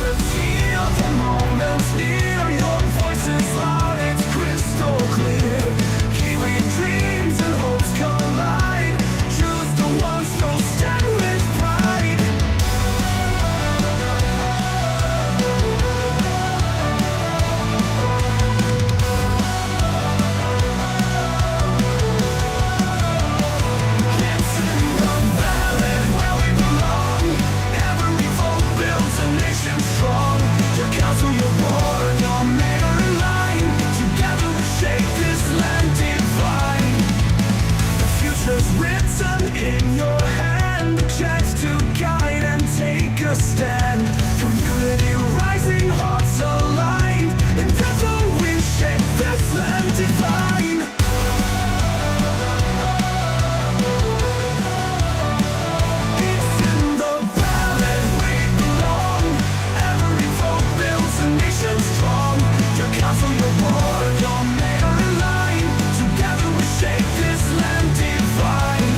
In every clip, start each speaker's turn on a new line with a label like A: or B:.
A: ballot's here, the moment's near. Your voice is loud, it's crystal clear. Kiwi dreams and hopes collide. Choose the ones who'll stand with pride. It's in the ballot where we belong. Every vote builds a nation strong. Your council, your board, your mayor in line. Together we shape this land divine. The future's written in your hand. A chance to guide and take a stand. Community rising, hearts aligned. And that's how we shape this land divine. It's in the ballot we belong. Every vote builds a nation strong. Your council, your board, your mayor in line. Together we shape this land divine.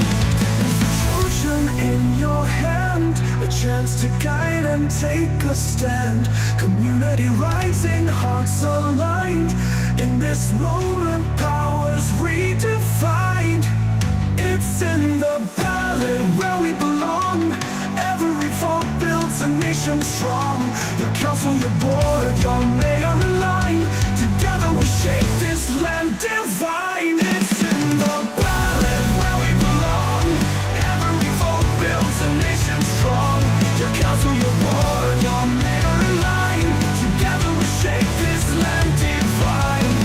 A: Fusion in your hand, a chance to guide and take a stand. Community rising, hearts aligned. In this moment, powers redefined. It's in the ballot where we belong. Every vote builds a nation strong. Your council, your board, your mayor in line. Together we shape this land divine. It's in the ballot where we belong. Every vote builds a nation strong. Your council, your board, your mayor in line. Together we shape this land divine.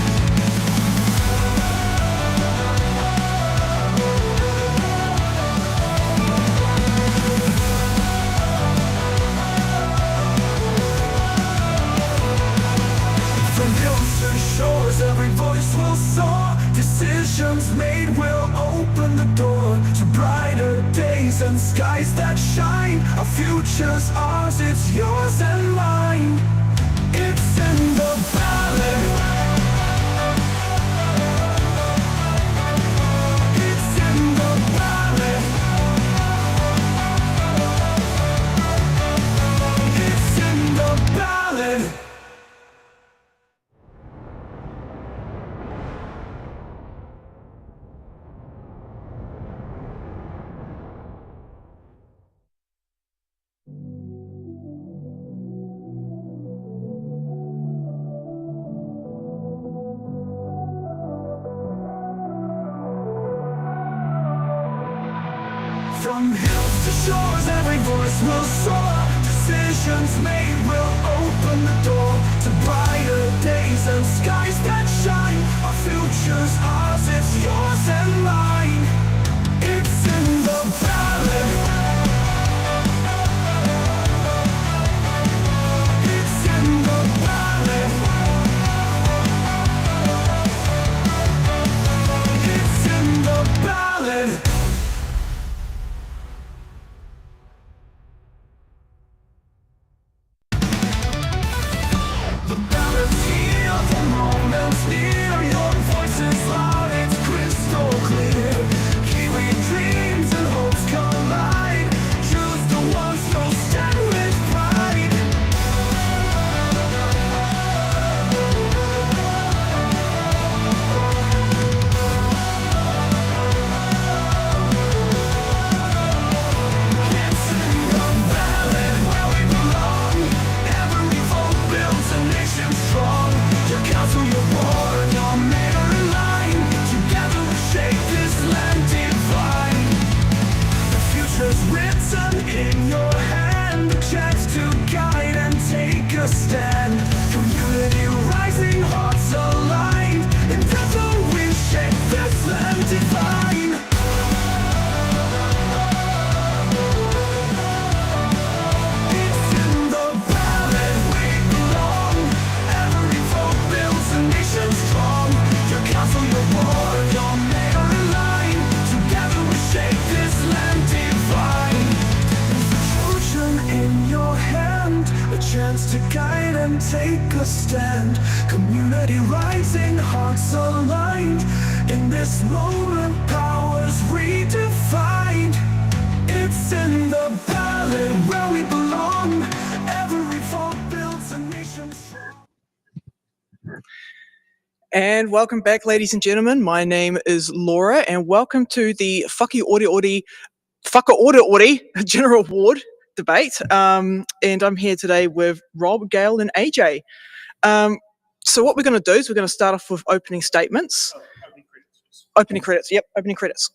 A: From hills to shores, every voice will soar. Decisions made will open the door to brighter days and skies that shine. Our future's ours, it's yours and mine. It's in the ballot. It's in the ballot. It's in the ballot. From hills to shores, every voice will soar. Decisions made will open the door to brighter days and skies that shine. Our future's ours, it's yours and mine. It's in the ballot. It's in the ballot. It's in the ballot. The ballot's here, the moment's near. Your voice is loud, it's crystal clear. Kiwi dreams and hopes collide. Choose the ones who'll stand with pride. It's in the ballot where we belong. Every vote builds a nation strong. Your council, your board, your mayor in line. Together we shape this land divine. The future's written in your hand. A chance to guide and take a stand. Community rising, hearts aligned. And that's how we shape this land divine. It's in the ballot we belong. Every vote builds a nation strong. Your council, your board, your mayor in line. Together we shape this land divine. Fusion in your hand, a chance to guide and take a stand. Community rising, hearts aligned. In this moment, powers redefined. It's in the ballot where we belong. Every vote
B: And welcome back, ladies and gentlemen. My name is Laura, and welcome to the Whakaoriori General Award debate. And I'm here today with Rob, Gail, and AJ. So what we're going to do is we're going to start off with opening statements. Opening credits. Yep, opening credits.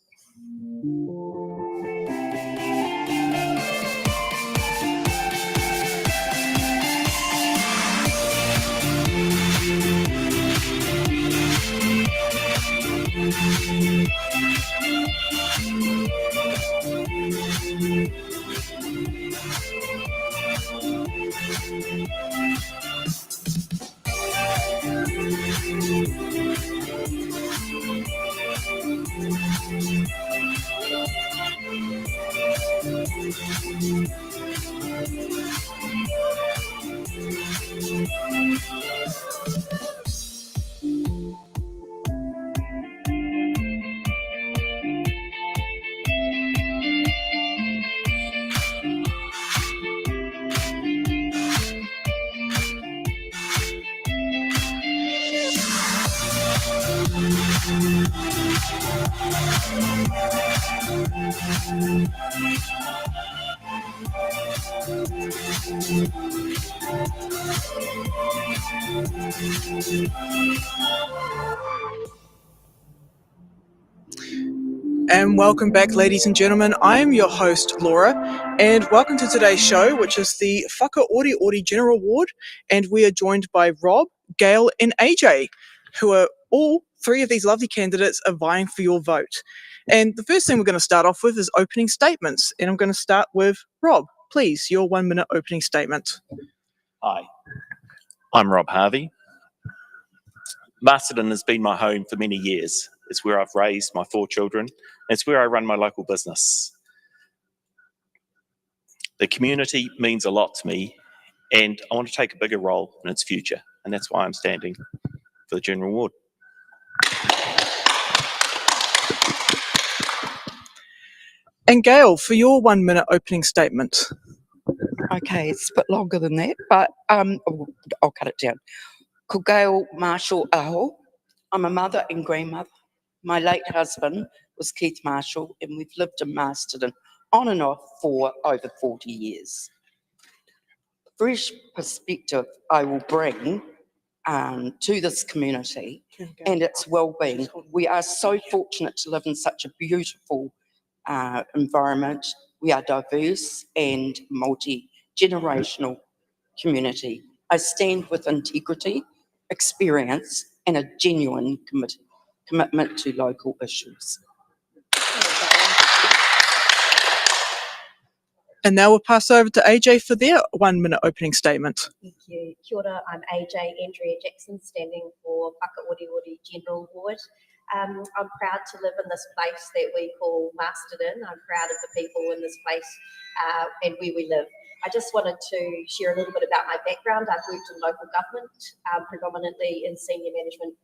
B: And welcome back, ladies and gentlemen. I am your host, Laura, and welcome to today's show, which is the Whakaoriori General Award. And we are joined by Rob, Gail, and AJ, who are all three of these lovely candidates are vying for your vote. And the first thing we're going to start off with is opening statements. And I'm going to start with Rob. Please, your 1 minute opening statement.
C: Hi, I'm Rob Harvey. Masterton has been my home for many years. It's where I've raised my 4 children. It's where I run my local business. The community means a lot to me, and I want to take a bigger role in its future, and that's why I'm standing for the General Award.
B: And Gail, for your 1 minute opening statement.
D: Okay, it's a bit longer than that, but I'll cut it down. Ko Gail Marshall Aho. I'm a mother and grandmother. My late husband was Keith Marshall, and we've lived in Masterton on and off for over 40 years. Fresh perspective I will bring to this community and its well-being. We are so fortunate to live in such a beautiful environment. We are diverse and multi-generational community. I stand with integrity, experience, and a genuine commitment to local issues.
B: And now we'll pass over to AJ for their 1 minute opening statement.
E: Thank you. Kia ora, I'm AJ Andrea Jackson, standing for Whakaoriori General Award. I'm proud to live in this place that we call Masterton. I'm proud of the people in this place and where we live. I just wanted to share a little bit about my background. I've worked in local government, predominantly in senior management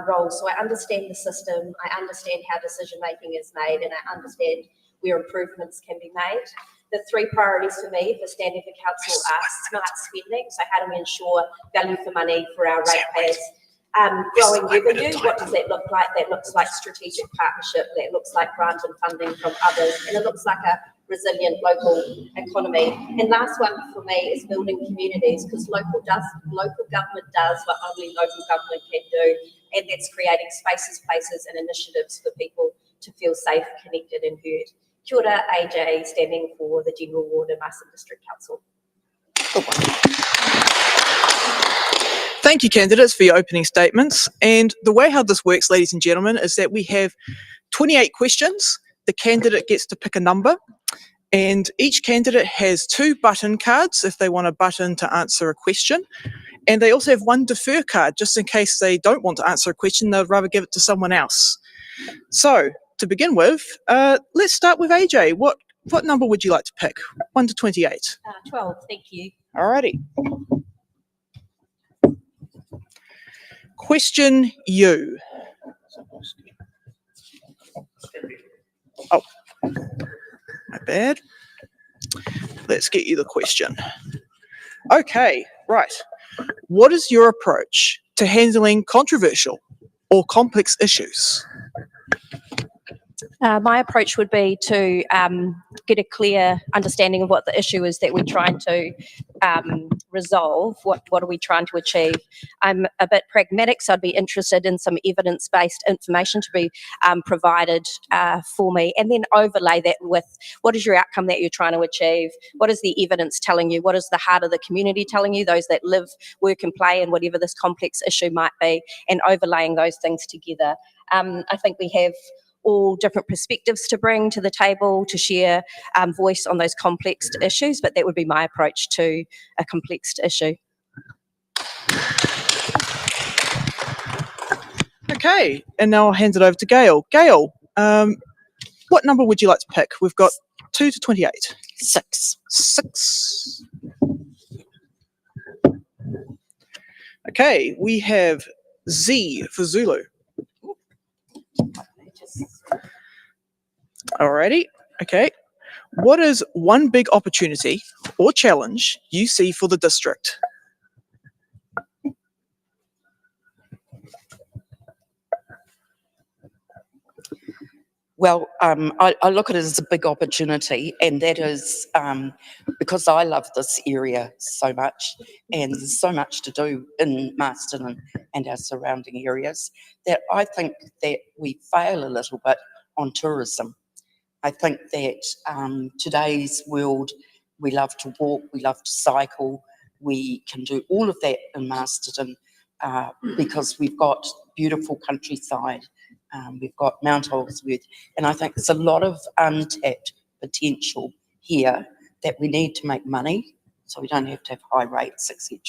E: roles. So I understand the system, I understand how decision making is made, and I understand where improvements can be made. The 3 priorities for me for standing for council are smart spending. So how do we ensure value for money for our ratepayers? Growing revenue, what does that look like? That looks like strategic partnership, that looks like grant and funding from others, and it looks like a resilient local economy. And last one for me is building communities, because local government does what only local government can do, and that's creating spaces, places and initiatives for people to feel safe, connected and heard. Kia ora, AJ, standing for the General Award in Masterton District Council.
B: Thank you, candidates, for your opening statements. And the way how this works, ladies and gentlemen, is that we have 28 questions. The candidate gets to pick a number, and each candidate has 2 button cards if they want a button to answer a question. And they also have 1 defer card, just in case they don't want to answer a question, they'd rather give it to someone else. So, to begin with, let's start with AJ. What number would you like to pick? 1 to 28.
E: 12, thank you.
B: Alrighty. Question you. Oh, my bad. Let's get you the question. Okay, right. What is your approach to handling controversial, or complex issues?
E: My approach would be to get a clear understanding of what the issue is that we're trying to resolve. What are we trying to achieve? I'm a bit pragmatic, so I'd be interested in some evidence-based information to be provided for me, and then overlay that with what is your outcome that you're trying to achieve? What is the evidence telling you? What is the heart of the community telling you? Those that live, work and play in whatever this complex issue might be, and overlaying those things together. I think we have all different perspectives to bring to the table to share voice on those complex issues, but that would be my approach to a complex issue.
B: Okay, and now I'll hand it over to Gail. Gail, what number would you like to pick? We've got 2 to 28.
D: 6.
B: 6. Okay, we have Z for Zulu. Alrighty, okay. What is one big opportunity or challenge you see for the district?
D: Well, I look at it as a big opportunity, and that is because I love this area so much, and there's so much to do in Masterton and our surrounding areas, that I think that we fail a little bit on tourism. I think that today's world, we love to walk, we love to cycle, we can do all of that in Masterton because we've got beautiful countryside. We've got Mount Holsworth, and I think there's a lot of untapped potential here that we need to make money, so we don't have to have high rates, etc.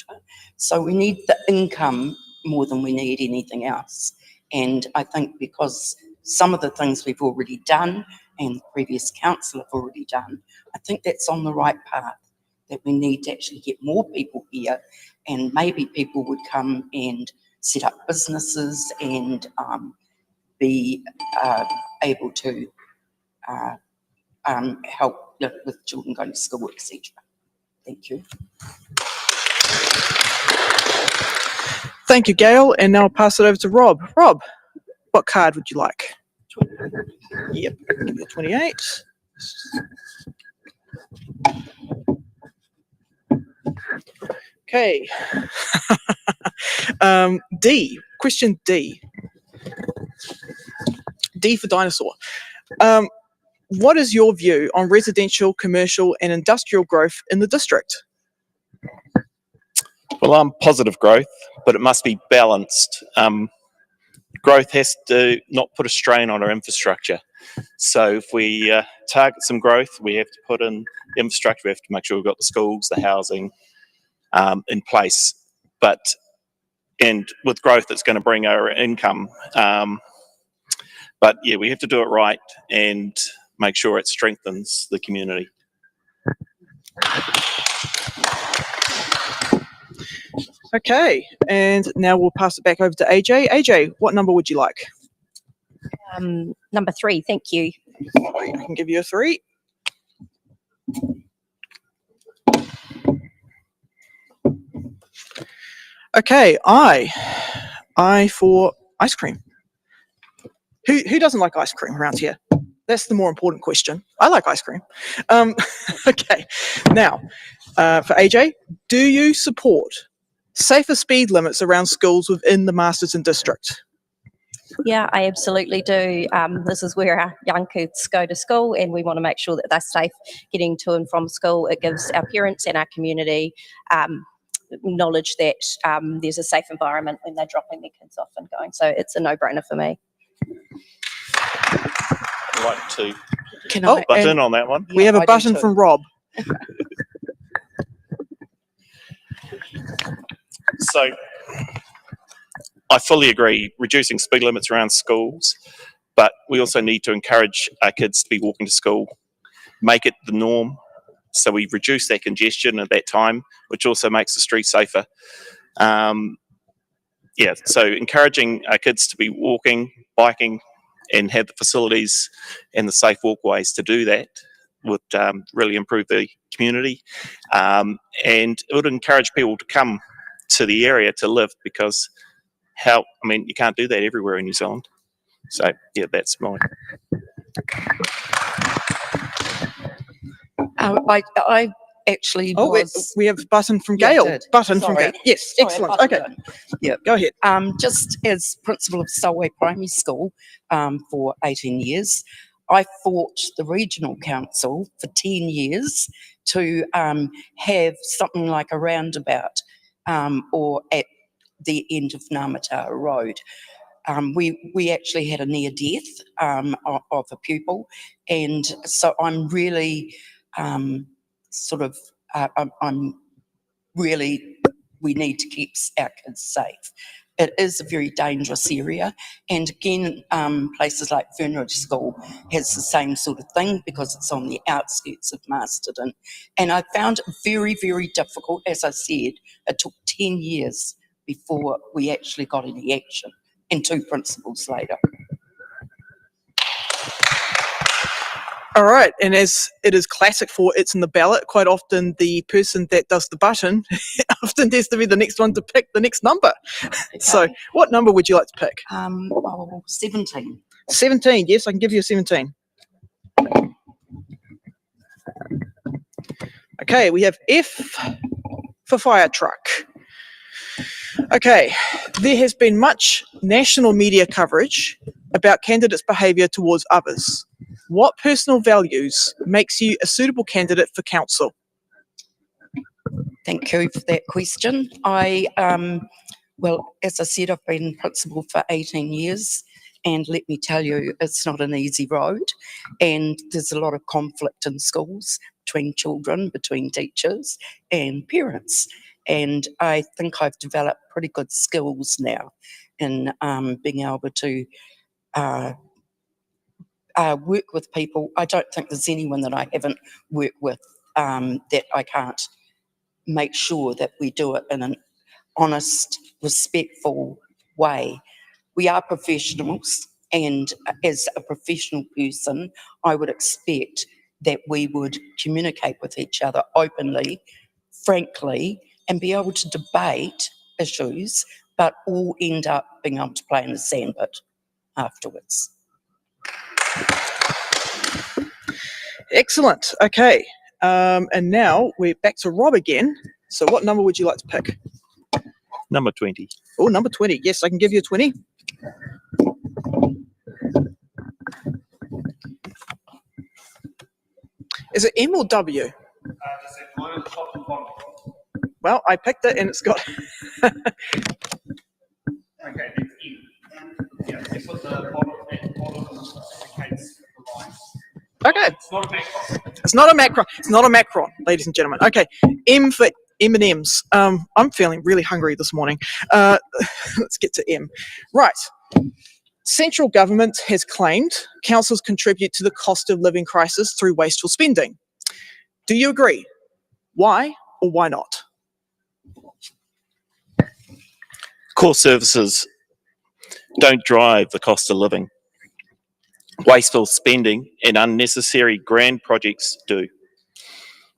D: So we need the income more than we need anything else. And I think because some of the things we've already done and the previous council have already done, I think that's on the right path, that we need to actually get more people here, and maybe people would come and set up businesses and be able to help with children going to school, etc. Thank you.
B: Thank you, Gail, and now I'll pass it over to Rob. Rob, what card would you like? Yep, give me a 28. Okay. D, question D. D for dinosaur. What is your view on residential, commercial and industrial growth in the district?
C: Well, I'm positive growth, but it must be balanced. Growth has to not put a strain on our infrastructure. So if we target some growth, we have to put in infrastructure. We have to make sure we've got the schools, the housing in place. And with growth, it's going to bring our income. But yeah, we have to do it right and make sure it strengthens the community.
B: Okay, and now we'll pass it back over to AJ. AJ, what number would you like?
E: Number 3, thank you.
B: I can give you a 3. Okay, I for ice cream. Who doesn't like ice cream around here? That's the more important question. I like ice cream. Okay, now for AJ, do you support safer speed limits around schools within the Masterton district?
E: Yeah, I absolutely do. This is where our young kids go to school, and we want to make sure that they're safe getting to and from school. It gives our parents and our community knowledge that there's a safe environment when they're dropping their kids off and going. So it's a no-brainer for me.
C: I'd like to
D: Can
B: Oh,
D: I?
C: butt in on that one.
B: We have
D: I
B: a
D: do
B: button
D: too.
B: from Rob.
C: So I fully agree, reducing speed limits around schools, but we also need to encourage our kids to be walking to school, make it the norm, so we reduce that congestion at that time, which also makes the street safer. Yeah, so encouraging our kids to be walking, biking, and have the facilities and the safe walkways to do that would really improve the community, and it would encourage people to come to the area to live, because how, I mean, you can't do that everywhere in New Zealand. So, yeah, that's mine.
D: I actually
B: Oh,
D: was.
B: we have Button from
D: Yeah, I
B: Gail.
D: did.
B: Button from
D: Sorry.
B: Gail. Yes,
D: Sorry,
B: excellent.
D: I
B: Okay,
D: butted in. Yeah.
B: go ahead.
D: Just as principal of Solway Primary School for 18 years, I fought the regional council for 10 years to have something like a roundabout or at the end of Namatara Road. We actually had a near death of a pupil, and so I'm really I'm really, we need to keep our kids safe. It is a very dangerous area, and again, places like Fernridge School has the same sort of thing because it's on the outskirts of Masterton. And I found it very, very difficult. As I said, it took 10 years before we actually got any action, and 2 principals later.
B: All right, and as it is classic for It's in the Ballot, quite often the person that does the button often tends to be the next one to pick the next number. So
D: Okay.
B: what number would you like to pick?
D: 17.
B: 17, yes, I can give you a 17. Okay, we have F for fire truck. Okay, there has been much national media coverage about candidates' behaviour towards others. What personal values makes you a suitable candidate for council?
D: Thank you for that question. Well, as I said, I've been principal for 18 years, and let me tell you, it's not an easy road, and there's a lot of conflict in schools between children, between teachers and parents. And I think I've developed pretty good skills now in being able to work with people. I don't think there's anyone that I haven't worked with that I can't make sure that we do it in an honest, respectful way. We are professionals, and as a professional person, I would expect that we would communicate with each other openly, frankly, and be able to debate issues, but all end up being able to play in the sandpit afterwards.
B: Excellent. Okay, and now we're back to Rob again. So what number would you like to pick?
C: Number 20.
B: Oh, number 20. Yes, I can give you a 20. Is it M or W? Well, I picked it and it's got...
F: Okay, it's in. Yeah, you put the bottom indicates the line.
B: Okay,
F: It's not a macro.
B: it's not a macron. It's not a macron, ladies and gentlemen. Okay, M for M&Ms. I'm feeling really hungry this morning. Let's get to M. Right. Central government has claimed councils contribute to the cost of living crisis through wasteful spending. Do you agree? Why or why not?
C: Core services don't drive the cost of living. Wasteful spending and unnecessary grand projects do.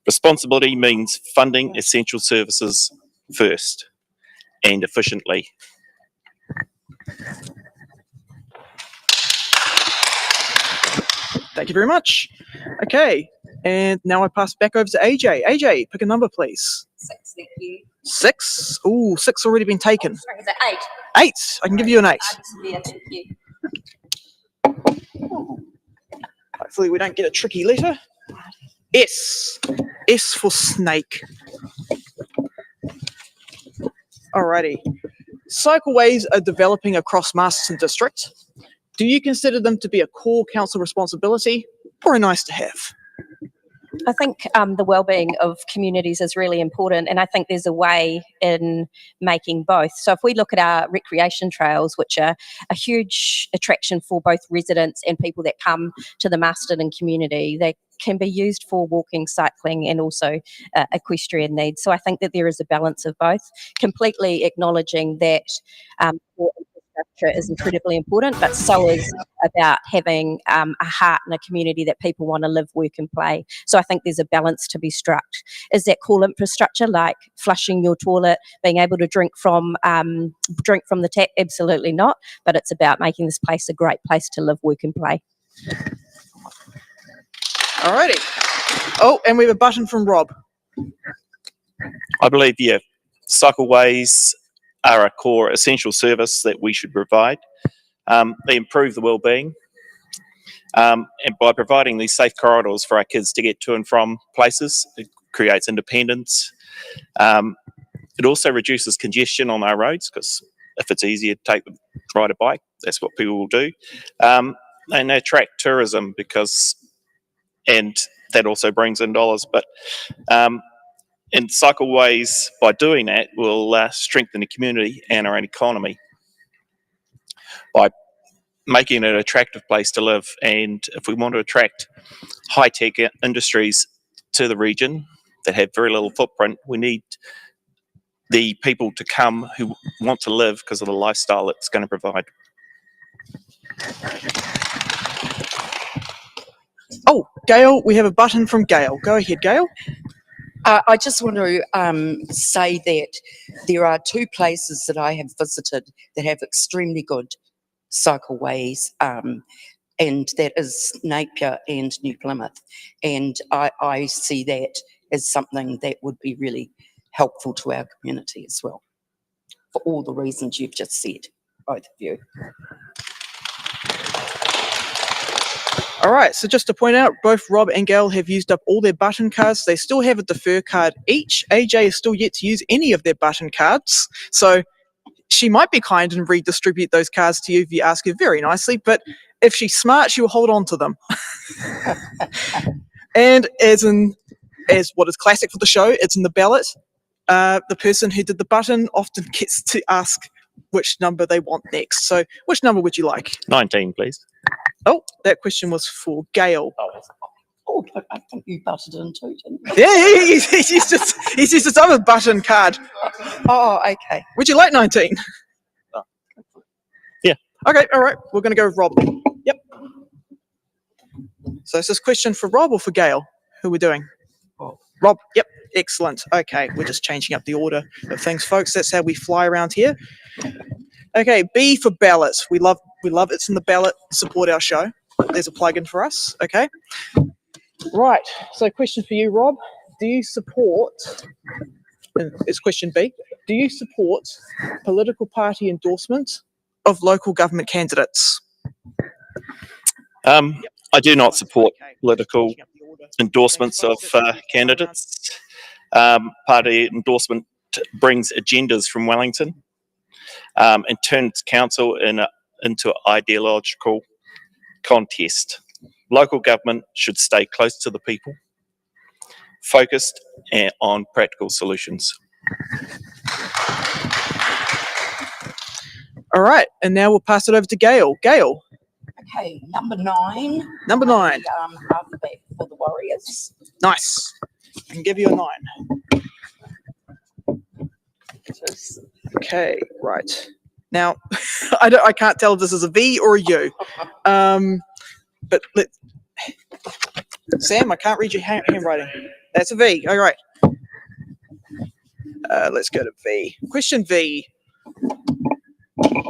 C: Responsibility means funding essential services first and efficiently.
B: Thank you very much. Okay, and now I pass back over to AJ. AJ, pick a number, please.
E: 6, thank you.
B: 6. Ooh, 6 already been taken.
E: Sorry, is it 8?
B: 8. I can give you an 8.
E: Yeah, thank you.
B: Hopefully we don't get a tricky letter. S. S for snake. Alrighty. Cycleways are developing across Masterton District. Do you consider them to be a core council responsibility or a nice to have?
E: I think the well-being of communities is really important, and I think there's a way in making both. So if we look at our recreation trails, which are a huge attraction for both residents and people that come to the Masterton community, they can be used for walking, cycling, and also equestrian needs. So I think that there is a balance of both, completely acknowledging that for
G: infrastructure is incredibly important, but so is about having a heart and a community that people want to live, work and play. So I think there's a balance to be struck. Is that cool infrastructure like flushing your toilet, being able to drink from the tap? Absolutely not. But it's about making this place a great place to live, work and play.
B: Alrighty. Oh, and we have a button from Rob.
C: I believe, yeah, cycleways are a core essential service that we should provide. They improve the well-being, and by providing these safe corridors for our kids to get to and from places, it creates independence. It also reduces congestion on our roads, because if it's easier to ride a bike, that's what people will do. And they attract tourism and that also brings in dollars. But and cycleways, by doing that, will strengthen the community and our own economy by making it an attractive place to live. And if we want to attract high-tech industries to the region that have very little footprint, we need the people to come who want to live because of the lifestyle it's going to provide.
B: Oh, Gail, we have a button from Gail. Go ahead, Gail.
D: I just want to say that there are two places that I have visited that have extremely good cycleways, and that is Napier and New Plymouth. And I see that as something that would be really helpful to our community as well, for all the reasons you've just said, both of you.
B: All right, so just to point out, both Rob and Gail have used up all their button cards. They still have a defer card each. AJ is still yet to use any of their button cards. So she might be kind and redistribute those cards to you if you ask her very nicely, but if she's smart, she'll hold on to them. And as what is classic for the show, it's in the ballot. The person who did the button often gets to ask which number they want next. So which number would you like?
C: 19, please.
B: Oh, that question was for Gail.
D: Oh, but I think you butted in too, didn't you?
B: Yeah, he's used his other button card.
D: Oh, okay.
B: Would you like 19?
C: Yeah.
B: Okay, all right. We're going to go with Rob. Yep. So is this question for Rob or for Gail? Who we're doing? Rob. Yep. Excellent. Okay, we're just changing up the order of things, folks. That's how we fly around here. Okay, B for ballots. We love it's in the ballot. Support our show. There's a plug-in for us. Okay. Right. So, question for you, Rob. Do you support? It's question B. Do you support political party endorsement of local government candidates?
C: I do not support political endorsements of candidates. Party endorsement brings agendas from Wellington and turns council into an ideological contest. Local government should stay close to the people, focused on practical solutions.
B: All right, and now we'll pass it over to Gail. Gail.
D: Okay, number 9.
B: Number 9.
D: Halfback for the Warriors.
B: Nice. I can give you a 9. Okay, right. Now, I can't tell if this is a V or a U. But Sam, I can't read your handwriting. That's a V. All right. Let's go to V. Question V.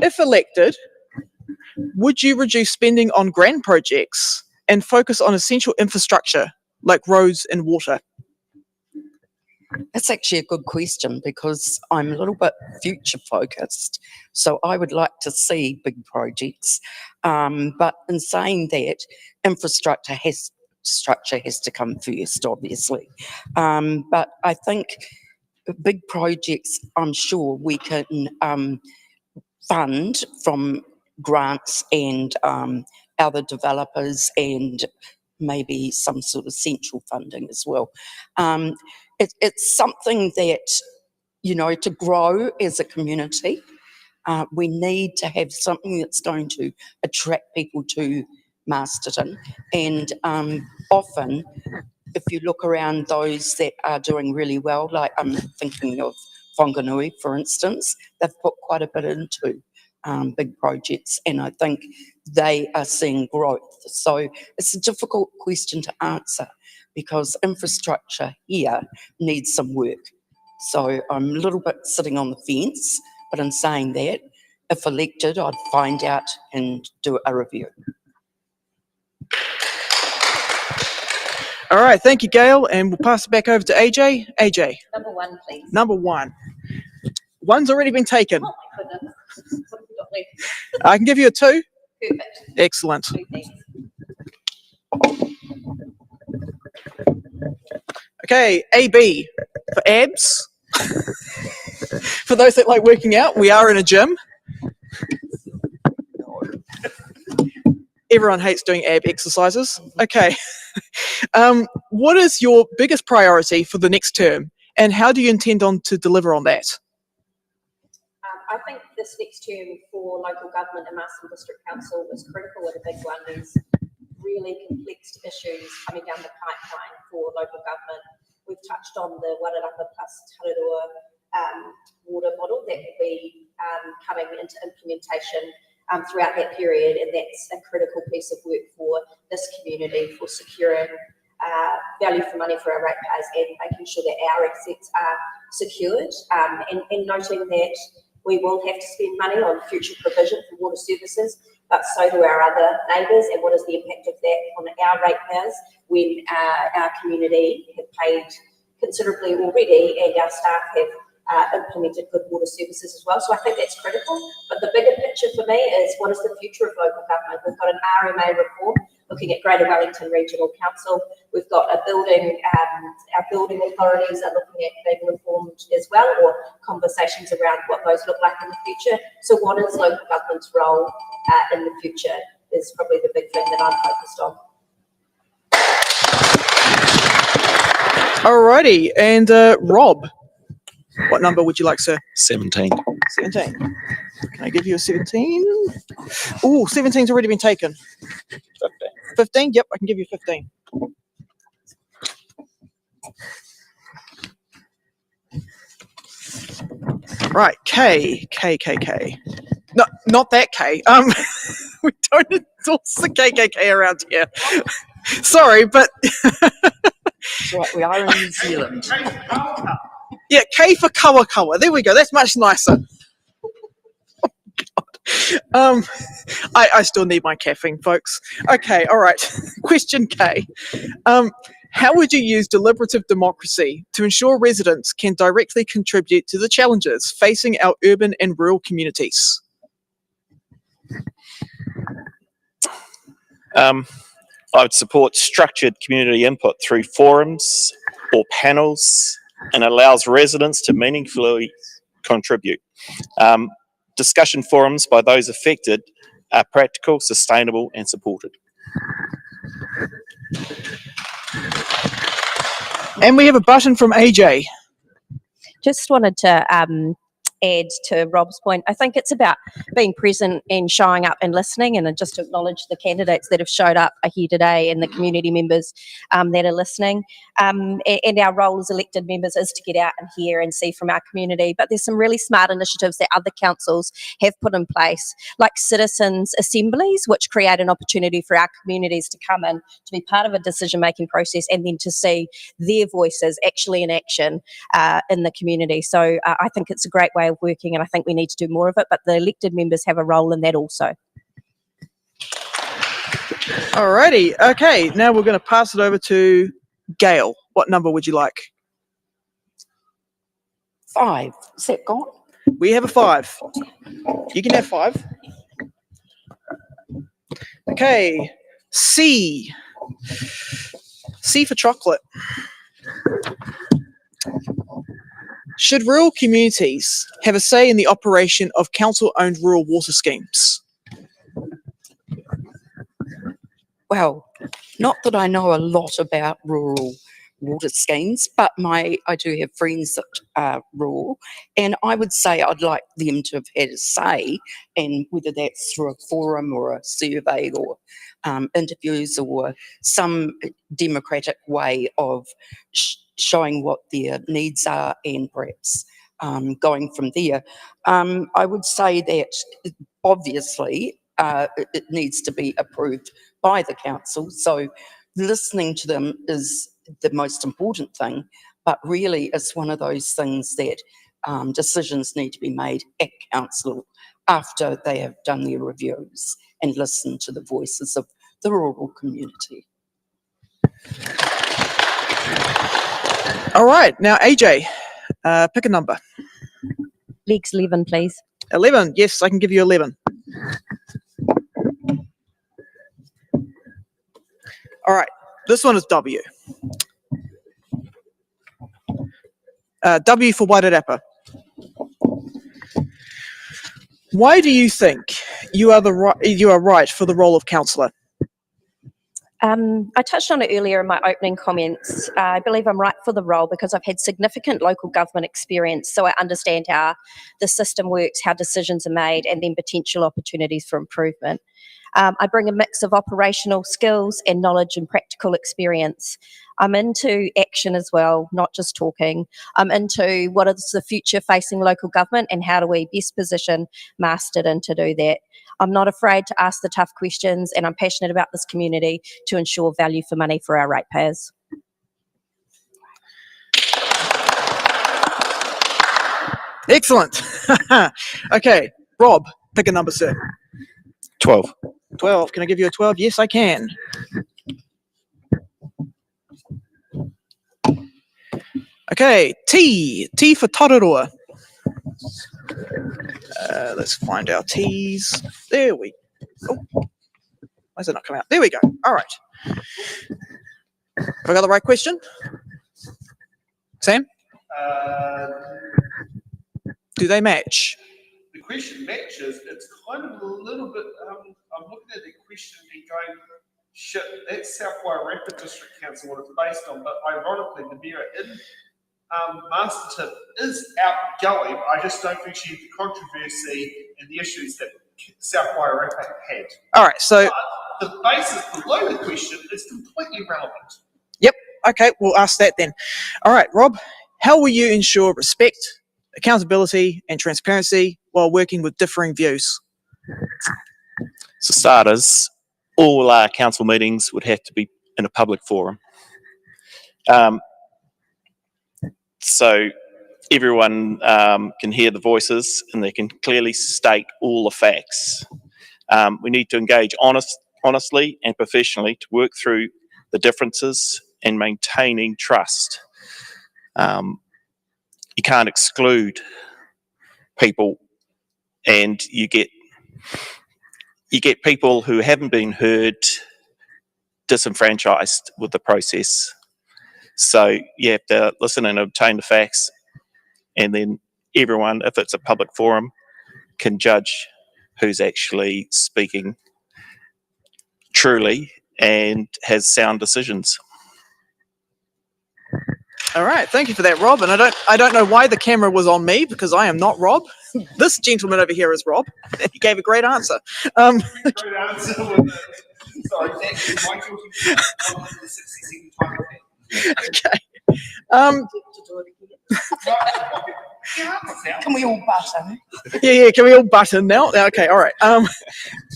B: If elected, would you reduce spending on grand projects and focus on essential infrastructure like roads and water?
D: That's actually a good question because I'm a little bit future focused. So I would like to see big projects. But in saying that, infrastructure has to come first, obviously. But I think big projects, I'm sure we can fund from grants and other developers and maybe some sort of central funding as well. It's something that, to grow as a community, we need to have something that's going to attract people to Masterton. And often, if you look around those that are doing really well, like I'm thinking of Whanganui, for instance, they've put quite a bit into big projects, and I think they are seeing growth. So it's a difficult question to answer because infrastructure here needs some work. So I'm a little bit sitting on the fence, but in saying that, if elected, I'd find out and do a review.
B: All right, thank you, Gail, and we'll pass it back over to AJ. AJ,
G: Number 1, please.
B: number 1. One's already been taken.
G: Oh my goodness. What have we got left?
B: I can give you a 2.
G: Perfect.
B: Excellent.
G: 2 things.
B: Okay, AB for abs. For those that like working out, we are in a gym. Everyone hates doing ab exercises. Okay. What is your biggest priority for the next term, and how do you intend to deliver on that?
E: I think this next term for local government and Masterton District Council is critical and a big one. There's really complex issues coming down the pipeline for local government. We've touched on the Wairarapa plus Tararua water model that will be coming into implementation throughout that period, and that's a critical piece of work for this community for securing value for money for our ratepayers and making sure that our assets are secured, and noting that we will have to spend money on future provision for water services, but so do our other neighbours, and what is the impact of that on our ratepayers when our community have paid considerably already and our staff have implemented good water services as well. So I think that's critical. But the bigger picture for me is what is the future of local government? We've got an RMA reform looking at Greater Wellington Regional Council. We've got a building, our building authorities are looking at being reformed as well, or conversations around what those look like in the future. So what is local government's role in the future is probably the big thing that I'm focused on.
B: Alrighty, and Rob, what number would you like, sir?
C: 17.
B: 17. Can I give you a 17? Oh, 17's already been taken. 15? Yep, I can give you 15. Right, K. No, not that K. We don't endorse the KKK around here. Sorry, but
D: That's right, we are in New Zealand.
B: yeah, K for Kawakawa. There we go. That's much nicer. Oh, God. I still need my caffeine, folks. Okay, all right. Question K. How would you use deliberative democracy to ensure residents can directly contribute to the challenges facing our urban and rural communities?
C: I would support structured community input through forums or panels and allows residents to meaningfully contribute. Discussion forums by those affected are practical, sustainable and supported.
B: And we have a button from AJ.
G: Just wanted to add to Rob's point. I think it's about being present and showing up and listening, and just to acknowledge the candidates that have showed up here today and the community members that are listening. And our role as elected members is to get out and hear and see from our community. But there's some really smart initiatives that other councils have put in place, like citizens' assemblies, which create an opportunity for our communities to come in, to be part of a decision-making process, and then to see their voices actually in action in the community. So I think it's a great way of working, and I think we need to do more of it, but the elected members have a role in that also.
B: Alrighty, okay, now we're going to pass it over to Gail. What number would you like?
D: 5. Is that gone?
B: We have a 5. You can have 5. Okay, C. C for chocolate. Should rural communities have a say in the operation of council-owned rural water schemes?
D: Well, not that I know a lot about rural water schemes, but I do have friends that are rural, and I would say I'd like them to have had a say, and whether that's through a forum or a survey or interviews or some democratic way of showing what their needs are and perhaps going from there. I would say that obviously, it needs to be approved by the council. So listening to them is the most important thing, but really it's one of those things that decisions need to be made at council after they have done their reviews and listened to the voices of the rural community.
B: All right, now AJ, pick a number.
G: Legs 11, please.
B: 11. Yes, I can give you 11. All right, this one is W. W for Wairarapa. Why do you think you are right for the role of councillor?
G: I touched on it earlier in my opening comments. I believe I'm right for the role because I've had significant local government experience, so I understand how the system works, how decisions are made, and then potential opportunities for improvement. I bring a mix of operational skills and knowledge and practical experience. I'm into action as well, not just talking. I'm into what is the future facing local government and how do we best position Masterton to do that. I'm not afraid to ask the tough questions, and I'm passionate about this community to ensure value for money for our ratepayers.
B: Excellent. Okay, Rob, pick a number, sir.
C: 12.
B: 12. Can I give you a 12? Yes, I can. Okay, T for Tararua. Let's find our T's. There we go. Oh, why is it not coming out? There we go. All right. Have I got the right question? Sam? Do they match?
F: The question matches. It's kind of a little bit. I'm looking at the question and going, shit, that's South Wairarapa District Council what it's based on. But ironically, the mayor in Masterton is outgoing. I just don't think she had the controversy and the issues that South Wairarapa had.
B: All right. So
F: but the basis below the question is completely relevant.
B: Yep. Okay. We'll ask that then. All right, Rob. How will you ensure respect, accountability, and transparency while working with differing views?
C: For starters, all our council meetings would have to be in a public forum. So everyone can hear the voices and they can clearly state all the facts. We need to engage honestly and professionally to work through the differences and maintaining trust. You can't exclude people, and you get people who haven't been heard disenfranchised with the process. So you have to listen and obtain the facts, and then everyone, if it's a public forum, can judge who's actually speaking truly and has sound decisions.
B: All right, thank you for that, Rob. And I don't know why the camera was on me because I am not Rob. This gentleman over here is Rob, and he gave a great answer.
F: Great answer. Sorry, that's my talking 160 time.
B: Okay.
D: Can we all button?
B: Yeah. Can we all button now? Okay. All right.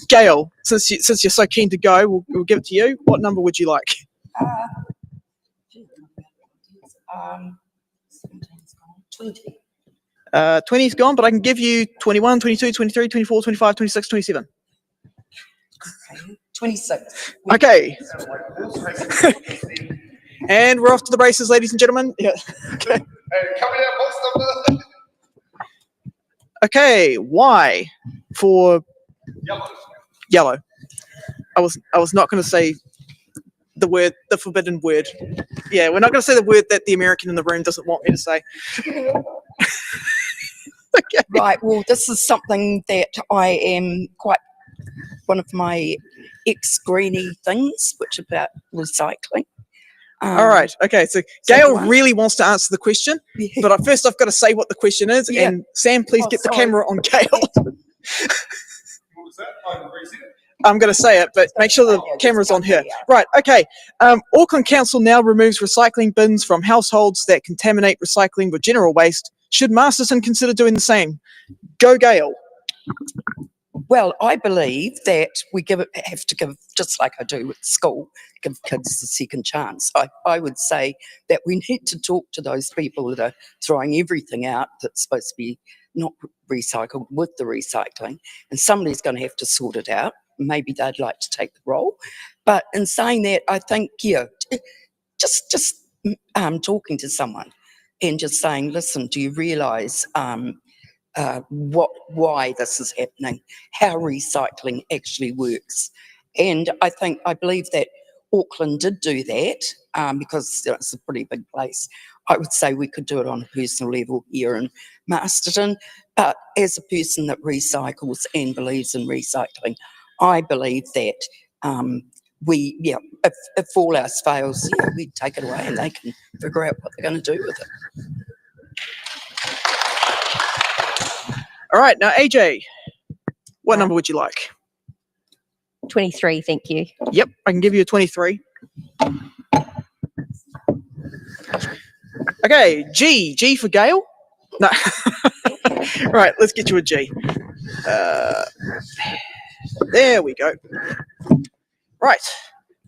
B: Gail, since you're so keen to go, we'll give it to you. What number would you like?
D: 20.
B: 20's gone, but I can give you 21, 22, 23, 24, 25, 26, 27.
D: 26.
B: Okay. And we're off to the races, ladies and gentlemen. Yeah. Okay.
F: Coming out, what's number?
B: Okay. Y for
F: Yellow.
B: yellow. I was not going to say the forbidden word. Yeah, we're not going to say the word that the American in the room doesn't want me to say. Okay.
D: Right, well, this is something that I am quite, one of my ex-greenie things, which is about recycling.
B: All right. Okay. So Gail really wants to answer the question,
D: Yeah.
B: but first I've got to say what the question is.
D: Yeah.
B: And Sam, please get the
D: sorry.
B: camera on Gail.
F: What was that? I haven't raised it.
B: I'm going to say it, but make sure the camera's on here. Right. Okay. Auckland Council now removes recycling bins from households that contaminate recycling with general waste. Should Masterton consider doing the same? Go, Gail.
D: Well, I believe that have to give, just like I do at school, give kids a second chance. I would say that we need to talk to those people that are throwing everything out that's supposed to be not recycled with the recycling, and somebody's going to have to sort it out. Maybe they'd like to take the role. But in saying that, I think, just talking to someone and just saying, listen, do you realise why this is happening, how recycling actually works? And I believe that Auckland did do that because it's a pretty big place. I would say we could do it on a personal level here in Masterton, but as a person that recycles and believes in recycling, I believe that if all else fails, we take it away and they can figure out what they're going to do with it.
B: All right, now AJ, what number would you like?
G: 23, thank you.
B: Yep, I can give you a 23. Okay, G for Gail. No. Right, let's get you a G. There we go. Right.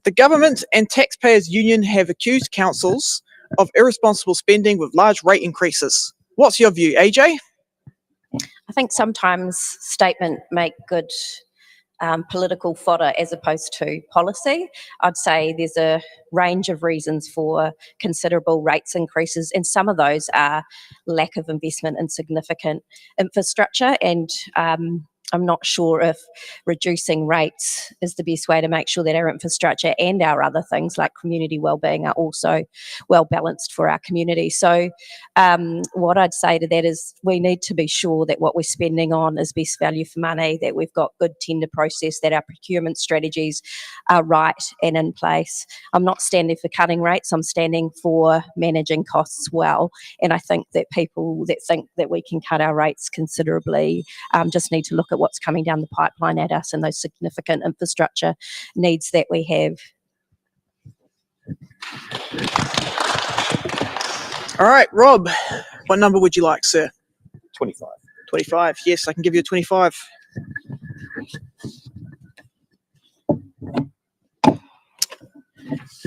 B: The government and taxpayers union have accused councils of irresponsible spending with large rate increases. What's your view, AJ?
G: I think sometimes statements make good political fodder as opposed to policy. I'd say there's a range of reasons for considerable rates increases, and some of those are lack of investment in significant infrastructure, and I'm not sure if reducing rates is the best way to make sure that our infrastructure and our other things like community wellbeing are also well balanced for our community. So what I'd say to that is we need to be sure that what we're spending on is best value for money, that we've got good tender process, that our procurement strategies are right and in place. I'm not standing for cutting rates, I'm standing for managing costs well. And I think that people that think that we can cut our rates considerably just need to look at what's coming down the pipeline at us and those significant infrastructure needs that we have.
B: All right, Rob, what number would you like, sir?
C: 25.
B: 25. Yes, I can give you a 25.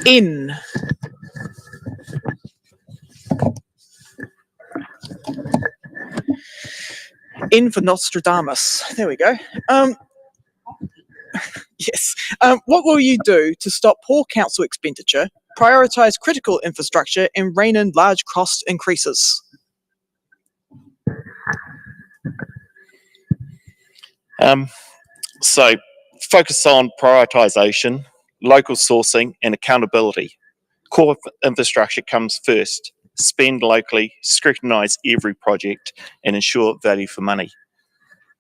B: N. N for Nostradamus. There we go. Yes. What will you do to stop poor council expenditure, prioritise critical infrastructure, and rein in large cost increases?
C: So focus on prioritisation, local sourcing, and accountability. Core infrastructure comes first. Spend locally, scrutinise every project, and ensure value for money.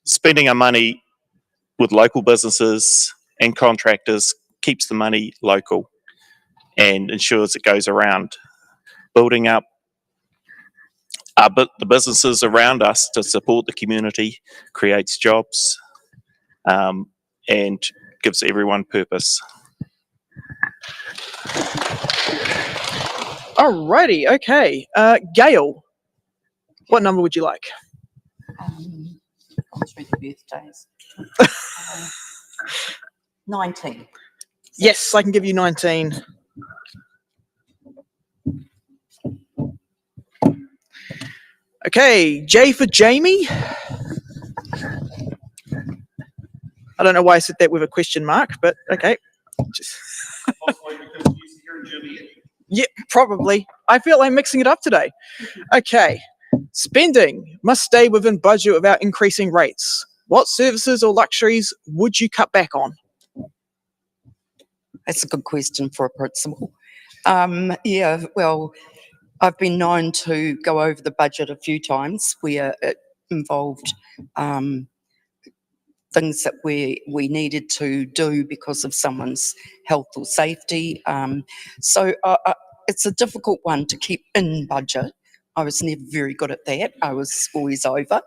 C: Spending our money with local businesses and contractors keeps the money local and ensures it goes around. Building up the businesses around us to support the community creates jobs and gives everyone purpose.
B: Alrighty, okay. Gail, what number would you like?
D: Gone through the birthdays. 19.
B: Yes, I can give you 19. Okay, J for Jamie. I don't know why I said that with a question mark, but okay.
F: Possibly because he's here in Juliet.
B: Yeah, probably. I feel like mixing it up today. Okay. Spending must stay within budget without increasing rates. What services or luxuries would you cut back on?
D: That's a good question for a principal. Well, I've been known to go over the budget a few times where it involved things that we needed to do because of someone's health or safety. So it's a difficult one to keep in budget. I was never very good at that. I was always over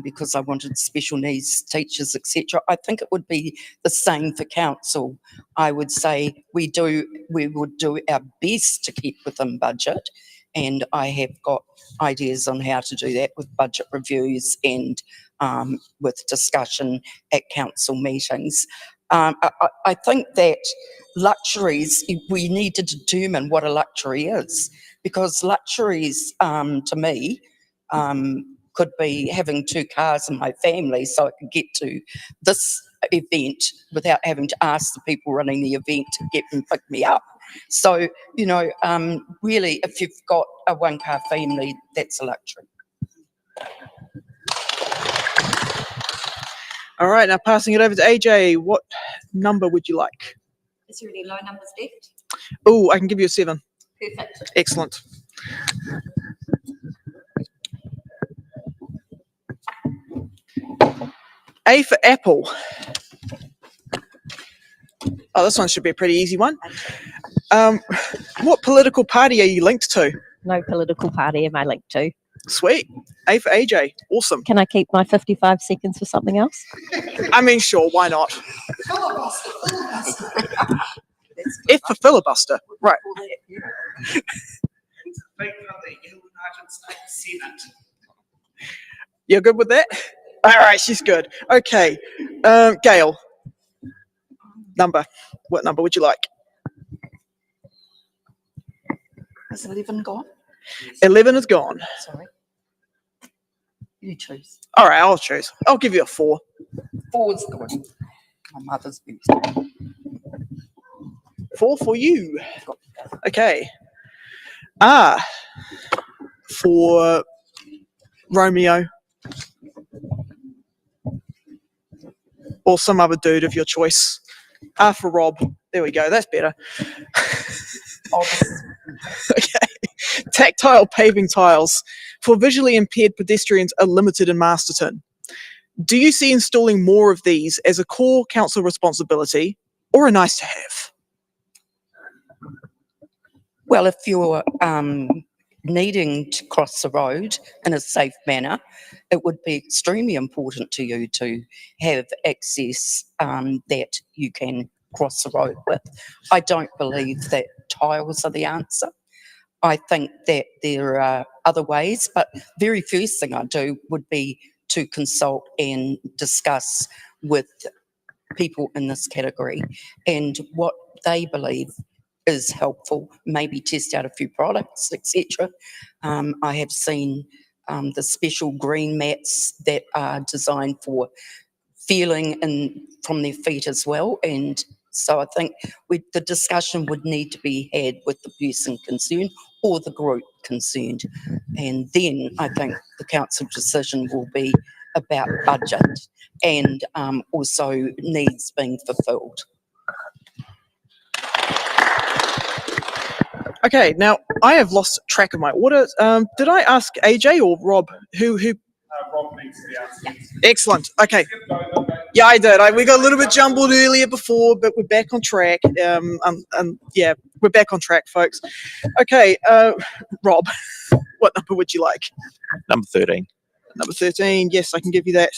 D: because I wanted special needs teachers, etc. I think it would be the same for council. I would say we would do our best to keep within budget and I have got ideas on how to do that with budget reviews and with discussion at council meetings. I think that luxuries, we need to determine what a luxury is, because luxuries, to me, could be having 2 cars in my family so I could get to this event without having to ask the people running the event to get and pick me up. So, you know, really, if you've got a 1-car family, that's a luxury.
B: All right, now passing it over to AJ. What number would you like?
E: Is there any low numbers left?
B: Oh, I can give you a 7.
E: Perfect.
B: Excellent. A for apple. Oh, this one should be a pretty easy one. What political party are you linked to?
G: No political party am I linked to.
B: Sweet. A for AJ. Awesome.
G: Can I keep my 55 seconds for something else?
B: I mean, sure, why not? F for filibuster. Right.
F: Speaker of the United States Senate.
B: You're good with that? All right, she's good. Okay. Gail. Number. What number would you like?
D: Is 11 gone?
B: 11 is gone.
D: Sorry. You choose.
B: All right, I'll choose. I'll give you a 4.
D: 4's good. My mother's been
B: 4 for you. Okay. R for Romeo. Or some other dude of your choice. R for Rob. There we go. That's better. Okay. Tactile paving tiles for visually impaired pedestrians are limited in Masterton. Do you see installing more of these as a core council responsibility or a nice to have?
D: Well, if you're needing to cross the road in a safe manner, it would be extremely important to you to have access that you can cross the road with. I don't believe that tiles are the answer. I think that there are other ways, but very first thing I do would be to consult and discuss with people in this category and what they believe is helpful, maybe test out a few products, etc. I have seen the special green mats that are designed for feeling from their feet as well, and so I think the discussion would need to be had with the person concerned or the group concerned, and then I think the council decision will be about budget and also needs being fulfilled.
B: Okay, now I have lost track of my order. Did I ask AJ or Rob? Who?
F: Rob needs the answer.
B: Excellent. Okay. Yeah, I did. We got a little bit jumbled earlier before, but we're back on track. Yeah, we're back on track, folks. Okay, Rob, what number would you like?
C: Number 13.
B: Number 13. Yes, I can give you that.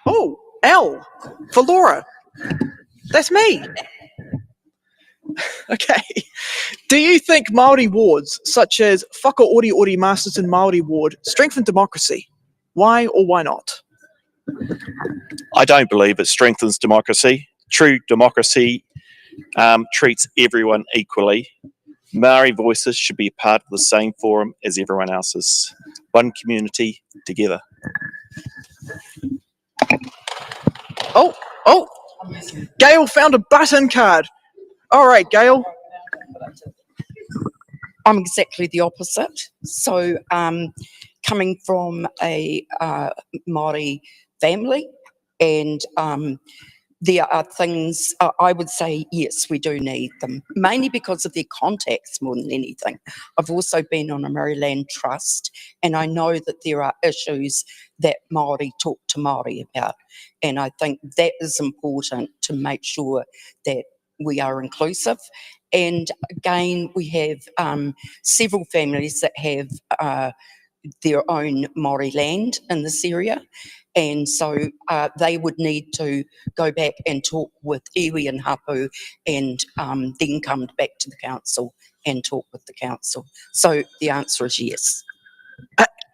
B: Oh, L for Laura. That's me. Okay. Do you think Māori wards, such as Whakaoriori Masterton Māori ward, strengthen democracy? Why or why not?
C: I don't believe it strengthens democracy. True democracy treats everyone equally. Maori voices should be a part of the same forum as everyone else's. One community together.
B: Oh, Gail found a button card. All right, Gail.
D: I'm exactly the opposite. So coming from a Māori family, and there are things, I would say, yes, we do need them, mainly because of their contacts more than anything. I've also been on a Maryland trust, and I know that there are issues that Māori talk to Māori about, and I think that is important to make sure that we are inclusive. And again, we have several families that have their own Māori land in this area. And so they would need to go back and talk with iwi and hapu and then come back to the council and talk with the council. So the answer is yes.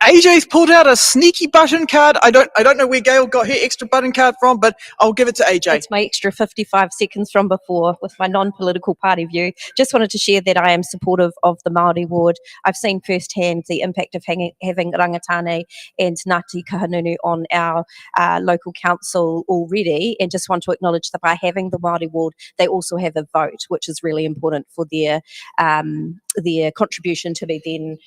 B: AJ's pulled out a sneaky button card. I don't know where Gail got her extra button card from, but I'll give it to AJ.
G: It's my extra 55 seconds from before with my non-political party view. Just wanted to share that I am supportive of the Māori ward. I've seen firsthand the impact of having rangatane and Ngāti Kahungunu on our local council already, and just want to acknowledge that by having the Māori ward, they also have a vote, which is really important for their contribution to be then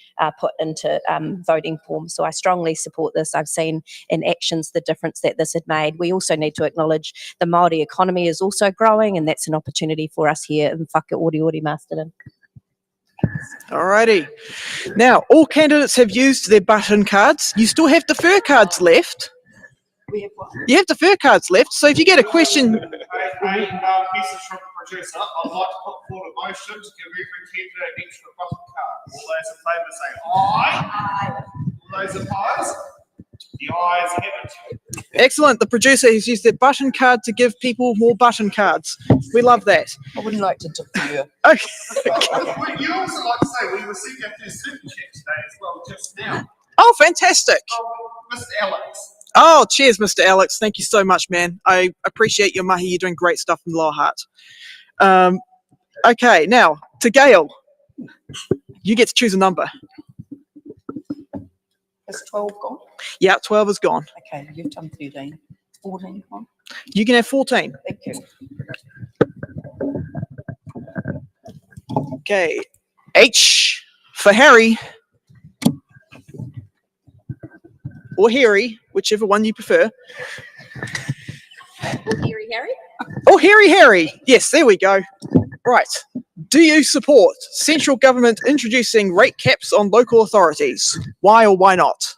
G: put into voting form. So I strongly support this. I've seen in actions the difference that this had made. We also need to acknowledge the Māori economy is also growing, and that's an opportunity for us here in Whakaoriori Masterton.
B: Alrighty. Now, all candidates have used their button cards. You still have defer cards left.
D: We have one.
B: You have defer cards left, so if you get a question...
F: A message from the producer. I'd like to put forward a motion to give every candidate an extra button card. All those in favour say aye. All those opposed? The ayes have it.
B: Excellent. The producer has used their button card to give people more button cards. We love that.
D: I wouldn't like to defer.
B: Okay.
F: You also like to say we received our first super check today as well, just now.
B: Oh, fantastic.
F: Mr. Alex.
B: Oh, cheers, Mr. Alex. Thank you so much, man. I appreciate your mahi. You're doing great stuff in Lower Heart. Okay, now to Gail. You get to choose a number.
D: Is 12 gone?
B: Yeah, 12 is gone.
D: Okay, you've done 13. 14 gone?
B: You can have 14.
D: Thank you.
B: Okay. H for Harry. Or Harry, whichever one you prefer.
G: Harry.
B: Oh, Harry. Yes, there we go. Right. Do you support central government introducing rate caps on local authorities? Why or why not?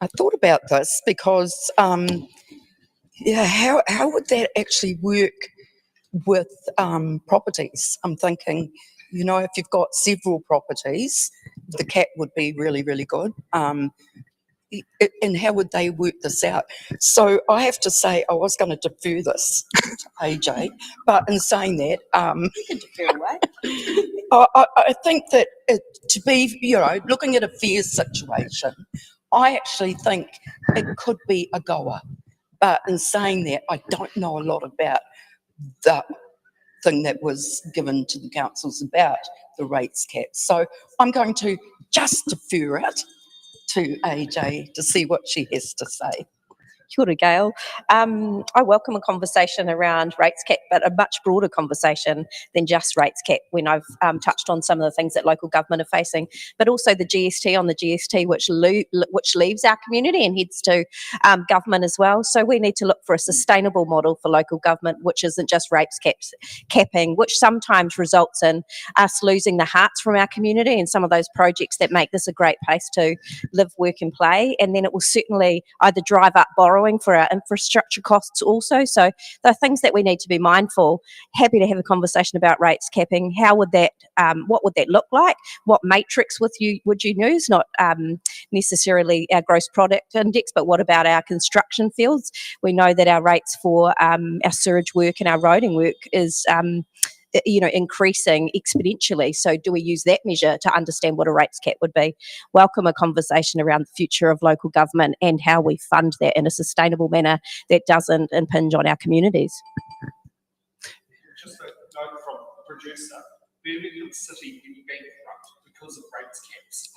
D: I thought about this because, yeah, how would that actually work with properties? I'm thinking, you know, if you've got several properties, the cap would be really, really good. And how would they work this out? So I have to say, I was going to defer this to AJ, but in saying that,
G: You can defer away.
D: I think that to be, you know, looking at a fair situation, I actually think it could be a goer. But in saying that, I don't know a lot about the thing that was given to the councils about the rates cap. So I'm going to just defer it to AJ to see what she has to say.
G: Kia ora, Gail. I welcome a conversation around rates cap, but a much broader conversation than just rates cap when I've touched on some of the things that local government are facing, but also the GST on the GST, which leaves our community and heads to government as well. So we need to look for a sustainable model for local government, which isn't just rates capping, which sometimes results in us losing the hearts from our community and some of those projects that make this a great place to live, work and play. And then it will certainly either drive up borrowing for our infrastructure costs also. So there are things that we need to be mindful. Happy to have a conversation about rates capping. How would that, what would that look like? What matrix would you use? Not necessarily our gross product index, but what about our construction fields? We know that our rates for our sewage work and our roading work is increasing exponentially. So do we use that measure to understand what a rates cap would be? Welcome a conversation around the future of local government and how we fund that in a sustainable manner that doesn't impinge on our communities.
F: Just a note from the producer, Birmingham City being bankrupt because of rates caps.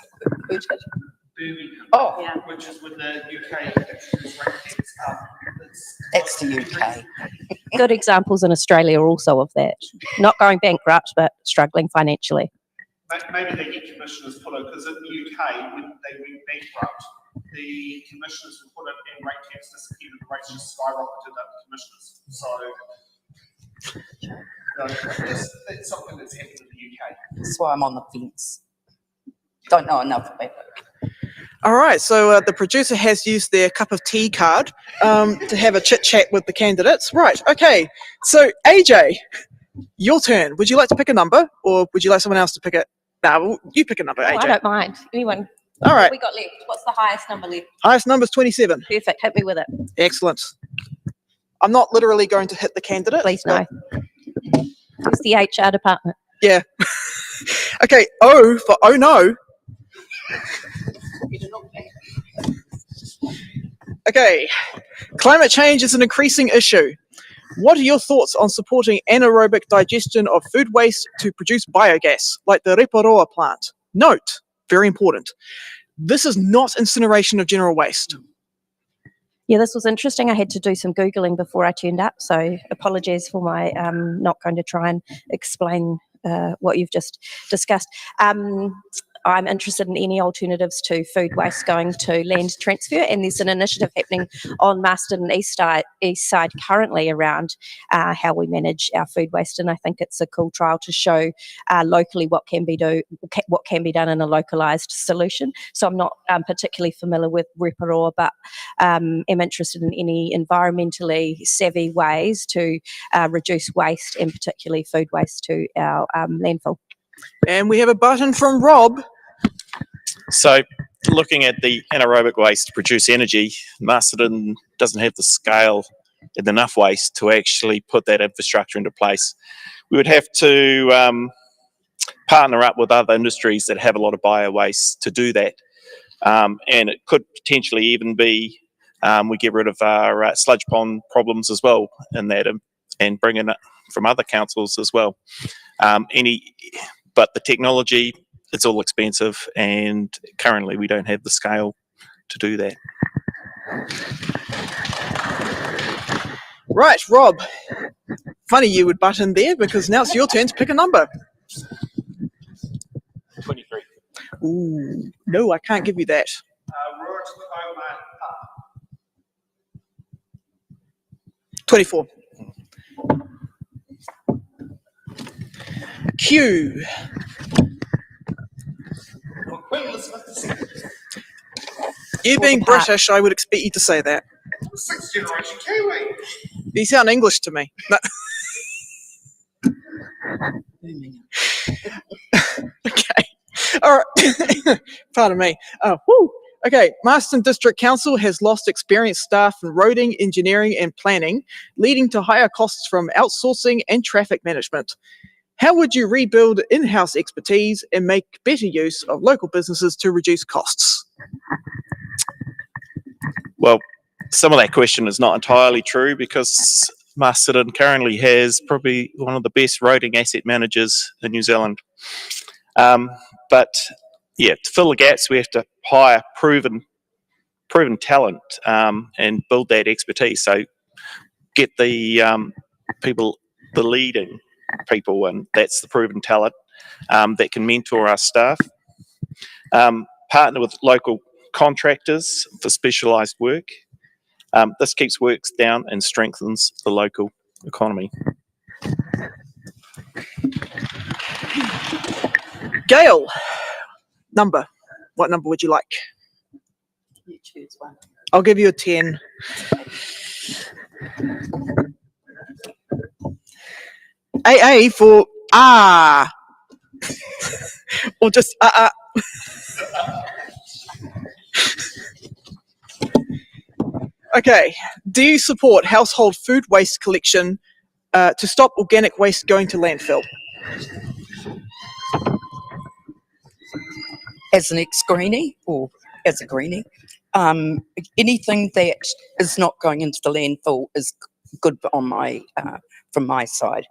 F: Birmingham, which is when the UK introduced rate caps.
D: That's the UK.
G: Good examples in Australia are also of that. Not going bankrupt, but struggling financially.
F: Maybe they get commissioners put it, because in the UK, when they went bankrupt, the commissioners were put in rate caps disappeared and the rates just skyrocketed up the commissioners. So that's something that's happened in the UK.
D: That's why I'm on the fence. Don't know enough about it.
B: All right, so the producer has used their cup of tea card to have a chit chat with the candidates. Right, okay. So AJ, your turn. Would you like to pick a number or would you like someone else to pick it? Nah, well, you pick a number,
G: Oh,
B: AJ.
G: I don't mind. Anyone?
B: All
G: What
B: right.
G: we got left? What's the highest number left?
B: Highest number is 27.
G: Perfect. Hit me with it.
B: Excellent. I'm not literally going to hit the candidate.
G: Please
B: but-
G: no. Who's the HR department?
B: Yeah. Okay, O for oh no. Okay. Climate change is an increasing issue. What are your thoughts on supporting anaerobic digestion of food waste to produce biogas, like the Reparoa plant? Note, very important, this is not incineration of general waste.
G: Yeah, this was interesting. I had to do some Googling before I turned up, so apologies for my not going to try and explain what you've just discussed. I'm interested in any alternatives to food waste going to land transfer, and there's an initiative happening on Masterton East Side currently around how we manage our food waste, and I think it's a cool trial to show locally what can be done in a localised solution. So I'm not particularly familiar with Reparoa, but am interested in any environmentally savvy ways to reduce waste, and particularly food waste to our landfill.
B: And we have a button from Rob.
C: So, looking at the anaerobic waste to produce energy, Masterton doesn't have the scale and enough waste to actually put that infrastructure into place. We would have to partner up with other industries that have a lot of bio waste to do that. And it could potentially even be we get rid of our sludge pond problems as well in that, and bring in it from other councils as well. But the technology, it's all expensive, and currently we don't have the scale to do that.
B: Right, Rob. Funny you would butt in there, because now it's your turn to pick a number.
C: 23.
B: Ooh, no, I can't give you that.
F: Roar to Koma.
B: 24. Q.
F: Queen Elizabeth
B: You
G: Or
B: being
G: the part.
B: British, I would expect you to say that.
F: II, sixth generation Kiwi.
B: You sound English to me. No. Okay. All right. Pardon me. Oh, whew. Okay. Masterton District Council has lost experienced staff in roading, engineering, and planning, leading to higher costs from outsourcing and traffic management. How would you rebuild in-house expertise and make better use of local businesses to reduce costs?
C: Well, some of that question is not entirely true, because Masterton currently has probably one of the best roading asset managers in New Zealand. But yeah, to fill the gaps, we have to hire proven talent and build that expertise. So get the people, the leading people, and that's the proven talent that can mentor our staff. Partner with local contractors for specialised work. This keeps works down and strengthens the local economy.
B: Gail, number. What number would you like?
D: You choose one.
B: I'll give you a 10. AA for or just Okay. Do you support household food waste collection to stop organic waste going to landfill?
D: As an ex-greenie or as a greenie, anything that is not going into the landfill is good on my from my side.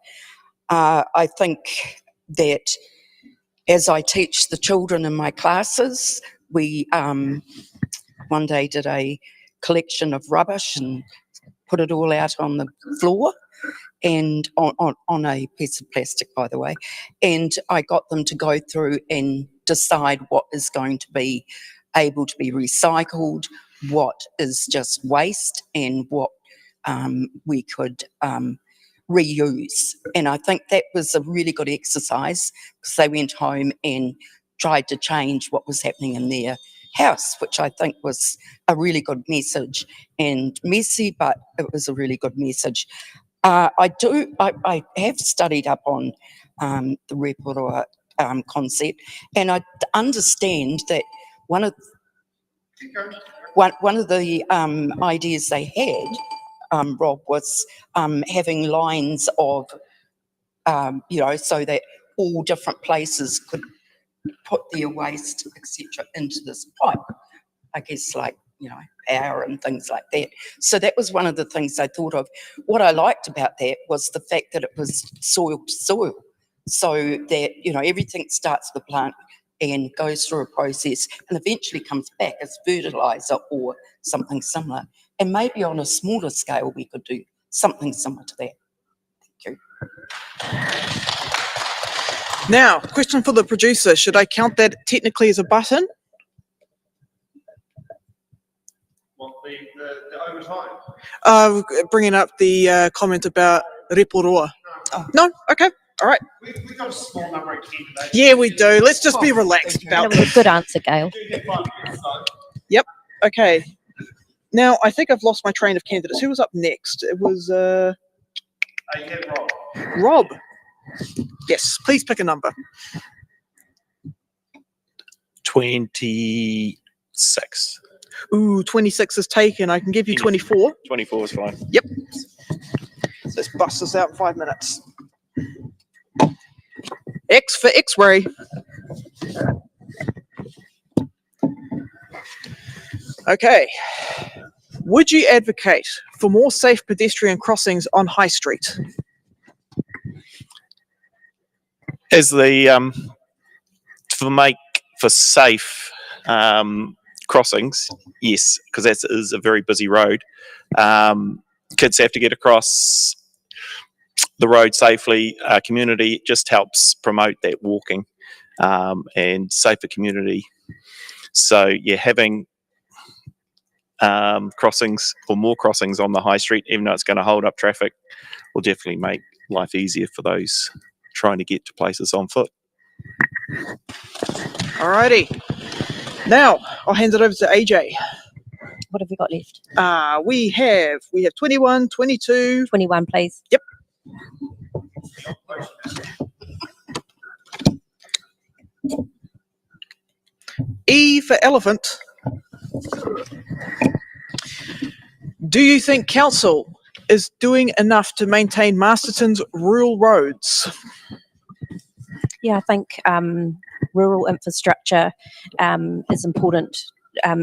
D: I think that as I teach the children in my classes, we one day did a collection of rubbish and put it all out on the floor, and on a piece of plastic, by the way, and I got them to go through and decide what is going to be able to be recycled, what is just waste, and what we could reuse. And I think that was a really good exercise, because they went home and tried to change what was happening in their house, which I think was a really good message, and messy, but it was a really good message. I have studied up on the Reparoa concept. And I understand that one of
F: Keep going.
D: one of the ideas they had, Rob, was having lines of, so that all different places could put their waste, etc., into this pipe. I guess, like, power and things like that. So that was one of the things I thought of. What I liked about that was the fact that it was soil to soil, so that, everything starts the plant and goes through a process and eventually comes back as fertilizer or something similar. And maybe on a smaller scale, we could do something similar to that. Thank you.
B: Now, question for the producer. Should I count that technically as a button?
F: What, the overtime?
B: Bringing up the comment about reporoa.
D: Oh.
B: No? Okay. All right.
F: We got a small number of candidates.
B: Yeah, we do. Let's just be relaxed
D: Okay.
B: about
G: That was a good answer, Gail.
F: We do get 5 minutes, though.
B: Okay. Now, I think I've lost my train of candidates. Who was up next? It was
F: You had Rob.
B: Rob. Yes, please pick a number.
C: 26.
B: Ooh, 26 is taken. I can give you 24.
C: 24 is fine.
B: Let's bust this out in 5 minutes. X for X-ray. Okay. Would you advocate for more safe pedestrian crossings on High Street?
C: As the for safe crossings, yes, because that is a very busy road. Kids have to get across the road safely. Community just helps promote that walking and safer community. So yeah, having crossings or more crossings on the high street, even though it's going to hold up traffic, will definitely make life easier for those trying to get to places on foot.
B: Alrighty. Now I'll hand it over to AJ.
G: What have we got left?
B: We have 21, 22.
G: 21, please.
B: Yep. E for elephant. Do you think council is doing enough to maintain Masterton's rural roads?
G: Yeah, I think rural infrastructure is important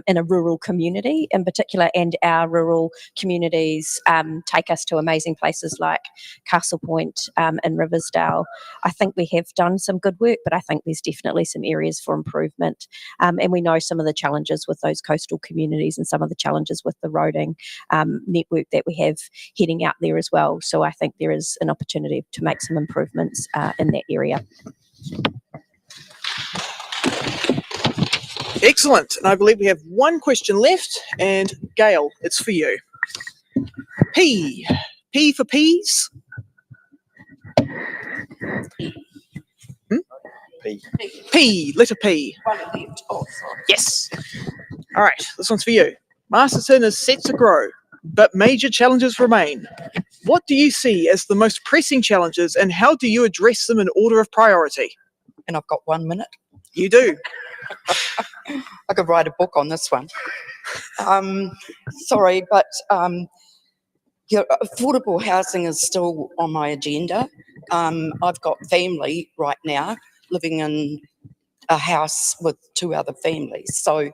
G: in a rural community in particular, and our rural communities take us to amazing places like Castle Point and Riversdale. I think we have done some good work, but I think there's definitely some areas for improvement. And we know some of the challenges with those coastal communities and some of the challenges with the roading network that we have heading out there as well. So I think there is an opportunity to make some improvements in that area.
B: Excellent. And I believe we have one question left. And Gail, it's for you. P. P for peas?
C: P.
B: P. Letter P.
D: One of them. Oh, sorry.
B: Yes. All right. This one's for you. Masterton is set to grow, but major challenges remain. What do you see as the most pressing challenges, and how do you address them in order of priority?
D: And I've got 1 minute.
B: You do.
D: I could write a book on this one. Sorry, but affordable housing is still on my agenda. I've got family right now living in a house with 2 other families. So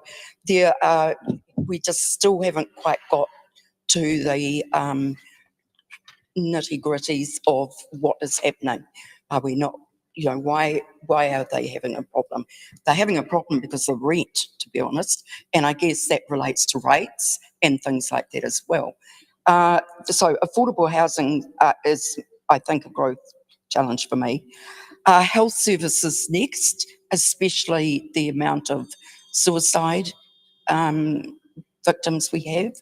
D: we just still haven't quite got to the nitty-gritties of what is happening. Are we not? Why are they having a problem? They're having a problem because of rent, to be honest, and I guess that relates to rates and things like that as well. So affordable housing is, I think, a growth challenge for me. Health services next, especially the amount of suicide victims we have.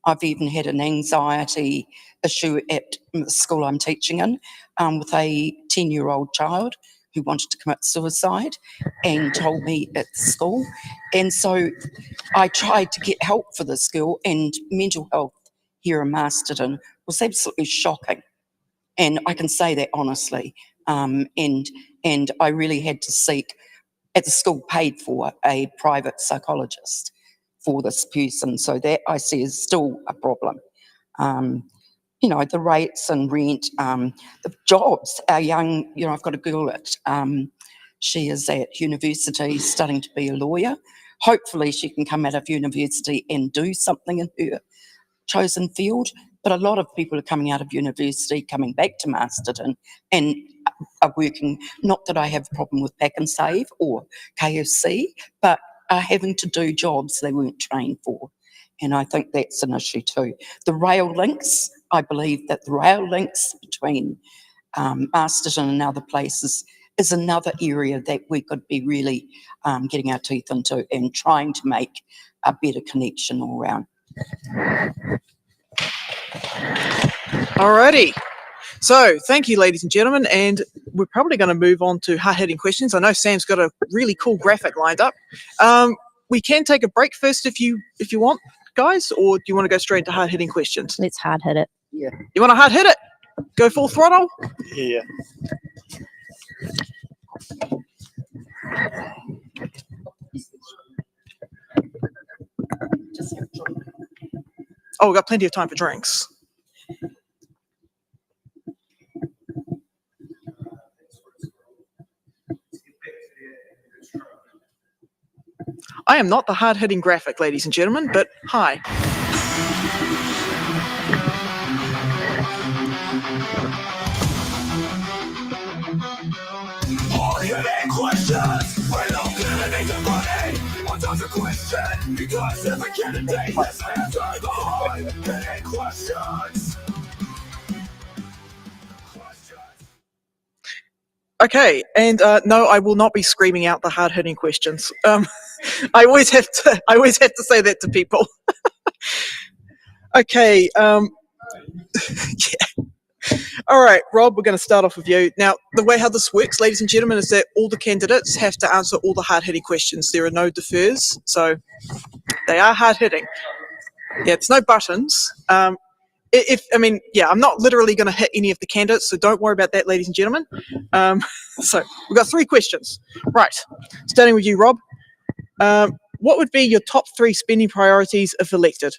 D: I've even had an anxiety issue at the school I'm teaching in with a 10-year-old child who wanted to commit suicide and told me at the school. And so I tried to get help for the school, and mental health here in Masterton was absolutely shocking. And I can say that honestly. And I really had to seek, at the school paid for, a private psychologist for this person. So that I see is still a problem. You know, the rates and rent, the jobs, our young, you know, I've got a girl at, she is at university studying to be a lawyer. Hopefully she can come out of university and do something in her chosen field. But a lot of people are coming out of university, coming back to Masterton and are working, not that I have a problem with Pack and Save or KFC, but are having to do jobs they weren't trained for. And I think that's an issue too. The rail links, I believe that the rail links between Masterton and other places is another area that we could be really getting our teeth into and trying to make a better connection all around.
B: Alrighty. So thank you, ladies and gentlemen, and we're probably going to move on to hard-hitting questions. I know Sam's got a really cool graphic lined up. We can take a break first if you want, guys, or do you want to go straight to hard-hitting questions?
G: Let's hard hit it.
D: Yeah.
B: You want to hard hit it? Go full throttle?
C: Yeah.
B: Oh, we've got plenty of time for drinks. I am not the hard-hitting graphic, ladies and gentlemen, but hi.
A: Hard-hitting questions. We don't need the money. What does a question? Because every candidate has answered the hard-hitting questions.
B: Okay, and no, I will not be screaming out the hard-hitting questions. I always have to say that to people. Okay. Yeah. All right, Rob, we're going to start off with you. Now, the way how this works, ladies and gentlemen, is that all the candidates have to answer all the hard-hitting questions. There are no defers, so they are hard-hitting. Yeah, it's no buttons. I'm not literally going to hit any of the candidates, so don't worry about that, ladies and gentlemen. So we've got 3 questions. Right, starting with you, Rob. What would be your top 3 spending priorities if elected?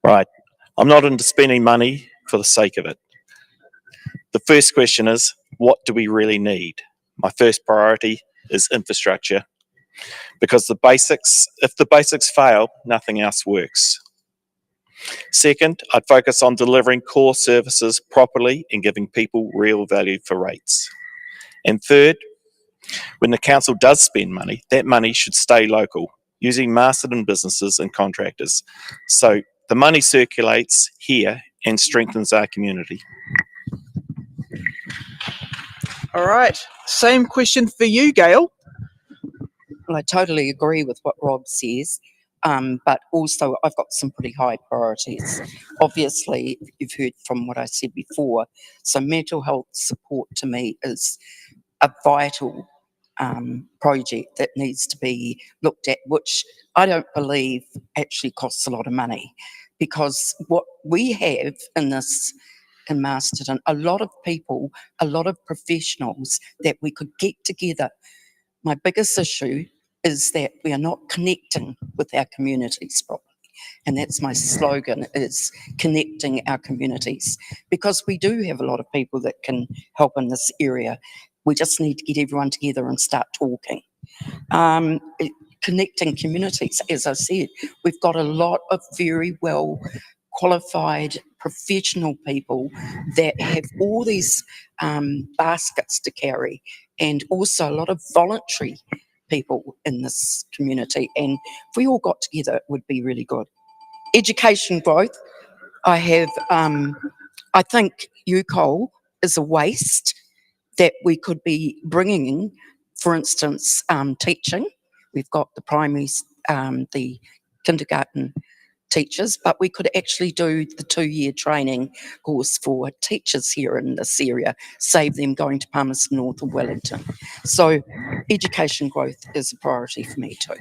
C: Right. I'm not into spending money for the sake of it. The first question is, what do we really need? My first priority is infrastructure, because if the basics fail, nothing else works. Second, I'd focus on delivering core services properly and giving people real value for rates. And third, when the council does spend money, that money should stay local, using Masterton businesses and contractors. So the money circulates here and strengthens our community.
B: All right, same question for you, Gail.
D: Well, I totally agree with what Rob says, but also I've got some pretty high priorities. Obviously, you've heard from what I said before, so mental health support to me is a vital project that needs to be looked at, which I don't believe actually costs a lot of money, because what we have in Masterton, a lot of people, a lot of professionals that we could get together. My biggest issue is that we are not connecting with our communities properly. And that's my slogan, is connecting our communities, because we do have a lot of people that can help in this area. We just need to get everyone together and start talking. Connecting communities, as I said, we've got a lot of very well qualified professional people that have all these baskets to carry, and also a lot of voluntary people in this community. And if we all got together, it would be really good. Education growth, I think UCOL is a waste that we could be bringing in, for instance, teaching. We've got the primaries, the kindergarten teachers, but we could actually do the 2-year training course for teachers here in this area, save them going to Palmerston North or Wellington. So education growth is a priority for me too.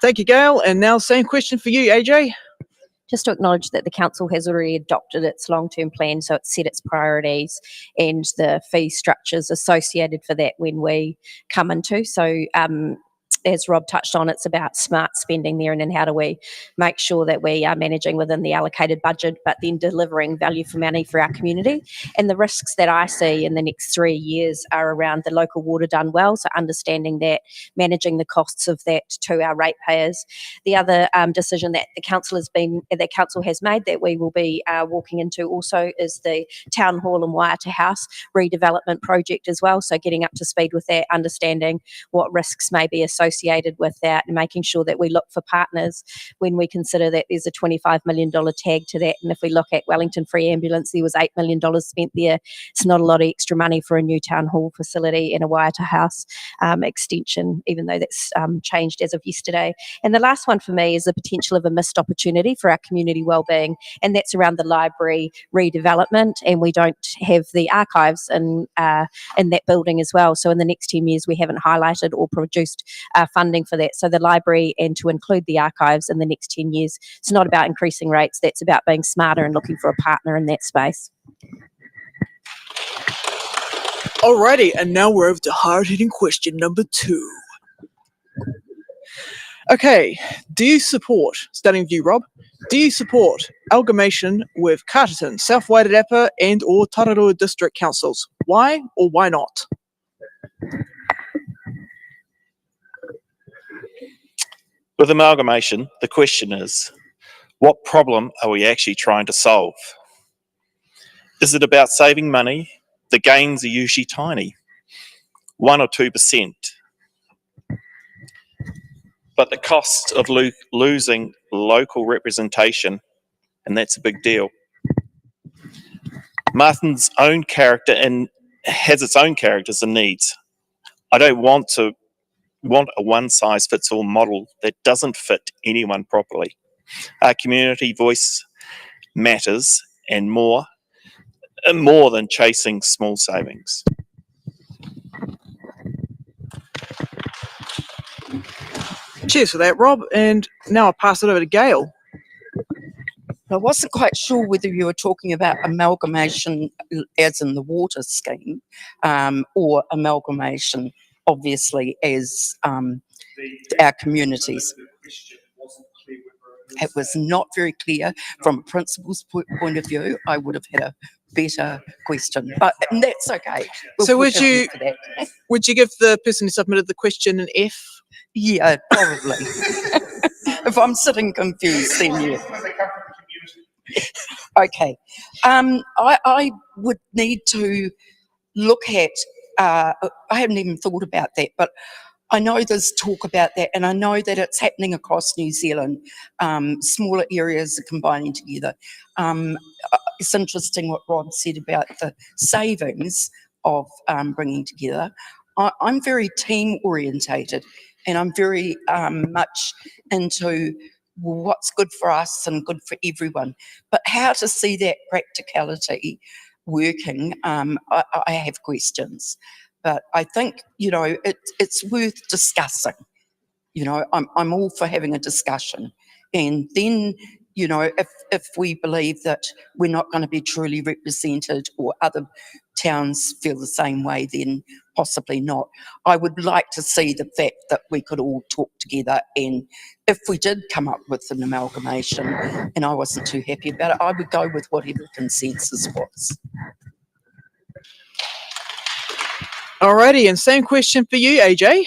B: Thank you, Gail. And now same question for you, AJ.
G: just to acknowledge that the council has already adopted its long-term plan, so it's set its priorities and the fee structures associated for that when we come into. So as Rob touched on, it's about smart spending there, and then how do we make sure that we are managing within the allocated budget, but then delivering value for money for our community. And the risks that I see in the next 3 years are around the local water done well, so understanding that, managing the costs of that to our ratepayers. The other decision that the council has made that we will be walking into also is the Town Hall and Waiata House redevelopment project as well. So getting up to speed with that, understanding what risks may be associated with that, and making sure that we look for partners when we consider that there's a $25 million tag to that. And if we look at Wellington Free Ambulance, there was $8 million spent there. It's not a lot of extra money for a new town hall facility and a Waiata House extension, even though that's changed as of yesterday. And the last one for me is the potential of a missed opportunity for our community wellbeing, and that's around the library redevelopment, and we don't have the archives in that building as well. So in the next 10 years, we haven't highlighted or produced funding for that. So the library, and to include the archives in the next 10 years, it's not about increasing rates, that's about being smarter and looking for a partner in that space.
B: Alrighty, and now we're over to hard-hitting question number 2. Okay, do you support, starting with you, Rob, do you support amalgamation with Carterton, South Wairarapa and or Tararua District Councils? Why or why not?
C: With amalgamation, the question is, what problem are we actually trying to solve? Is it about saving money? The gains are usually tiny, 1 or 2%. But the cost of losing local representation, and that's a big deal. Martin's own character and has its own characters and needs. I don't want a one-size-fits-all model that doesn't fit anyone properly. Our community voice matters, and more than chasing small savings.
B: Cheers for that, Rob, and now I'll pass it over to Gail.
D: I wasn't quite sure whether you were talking about amalgamation as in the water scheme, or amalgamation, obviously, as our communities. It was not very clear from a principal's point of view. I would have had a better question, but that's okay.
B: So would
D: forgive you
B: you-
D: for that.
B: Would you give the person who submitted the question an F?
D: Yeah, probably. If I'm sitting confused, then yeah. Okay. I would need to look at, I haven't even thought about that, but I know there's talk about that, and I know that it's happening across New Zealand. Smaller areas are combining together. It's interesting what Rob said about the savings of bringing together. I'm very team orientated, and I'm very much into what's good for us and good for everyone. But how to see that practicality working, I have questions. But I think, it's worth discussing. I'm all for having a discussion. And then, if we believe that we're not going to be truly represented, or other towns feel the same way, then possibly not. I would like to see the fact that we could all talk together, and if we did come up with an amalgamation and I wasn't too happy about it, I would go with whatever consensus was.
B: Alrighty, and same question for you, AJ.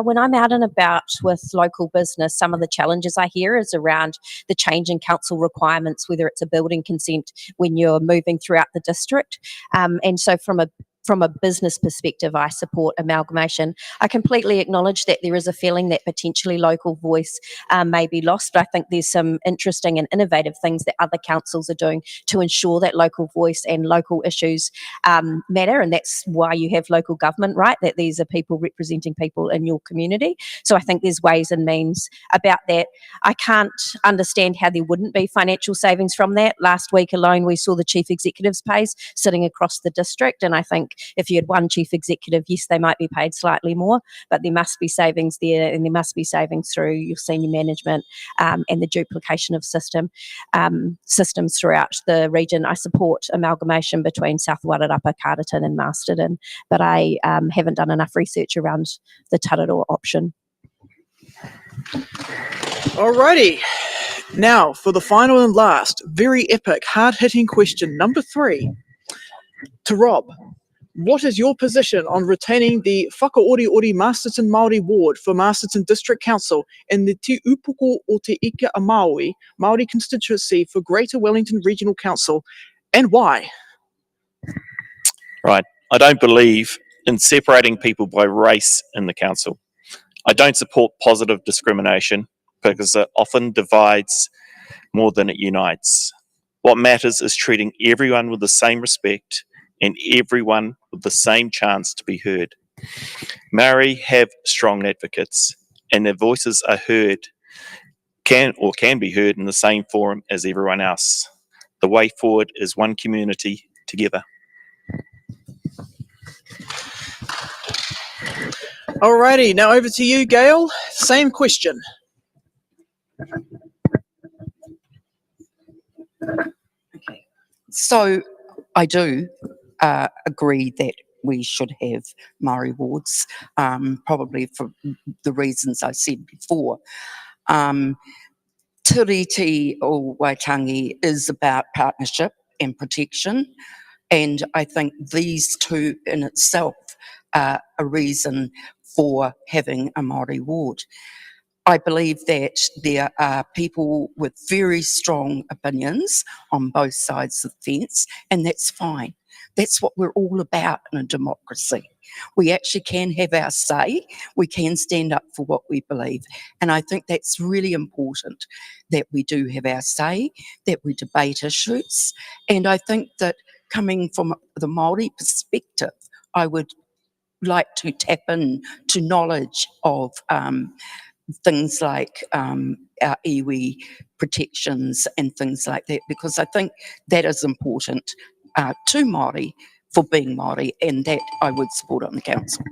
G: When I'm out and about with local business, some of the challenges I hear is around the change in council requirements, whether it's a building consent when you're moving throughout the district. And so from a business perspective, I support amalgamation. I completely acknowledge that there is a feeling that potentially local voice may be lost, but I think there's some interesting and innovative things that other councils are doing to ensure that local voice and local issues matter, and that's why you have local government, right? That these are people representing people in your community. So I think there's ways and means about that. I can't understand how there wouldn't be financial savings from that. Last week alone, we saw the chief executive's pays sitting across the district, and I think if you had one chief executive, yes, they might be paid slightly more, but there must be savings there, and there must be savings through your senior management and the duplication of systems throughout the region. I support amalgamation between South Wairarapa, Carterton and Masterton, but I haven't done enough research around the Tararoa option.
B: Alrighty. Now, for the final and last, very epic, hard-hitting question, number 3. To Rob, what is your position on retaining the Whakaoriori Masterton Māori ward for Masterton District Council in the Te Upoko o Te Ika a Maui Māori constituency for Greater Wellington Regional Council, and why?
C: Right. I don't believe in separating people by race in the council. I don't support positive discrimination because it often divides more than it unites. What matters is treating everyone with the same respect and everyone with the same chance to be heard. Maori have strong advocates, and their voices are heard, can be heard in the same forum as everyone else. The way forward is one community together.
B: Alrighty, now over to you, Gail. Same question.
D: So I do agree that we should have Maori wards, probably for the reasons I said before. Tiriti o Waitangi is about partnership and protection, and I think these two in itself are a reason for having a Maori ward. I believe that there are people with very strong opinions on both sides of the fence, and that's fine. That's what we're all about in a democracy. We actually can have our say, we can stand up for what we believe, and I think that's really important, that we do have our say, that we debate issues, and I think that coming from the Māori perspective, I would like to tap in to knowledge of things like our iwi protections and things like that, because I think that is important to Māori for being Māori, and that I would support on the council.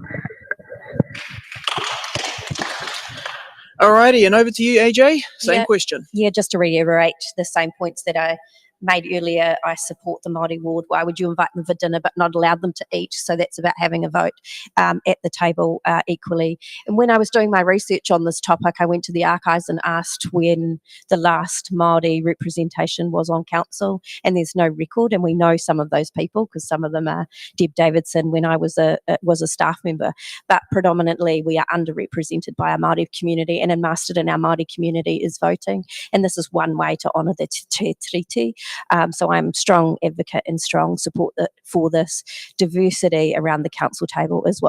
B: Alrighty, and over to you, AJ. Same
G: Yeah.
B: question.
G: Yeah, just to reiterate the same points that I made earlier, I support the Māori ward. Why would you invite them for dinner but not allow them to eat? So that's about having a vote at the table equally. And when I was doing my research on this topic, I went to the archives and asked when the last Māori representation was on council, and there's no record. And we know some of those people because some of them are Deb Davidson when I was a staff member. But predominantly, we are underrepresented by our Māori community, and in Masterton, our Māori community is voting. And this is one way to honour the Te Tiriti. So I'm a strong advocate and strong support for this. Diversity around the council table is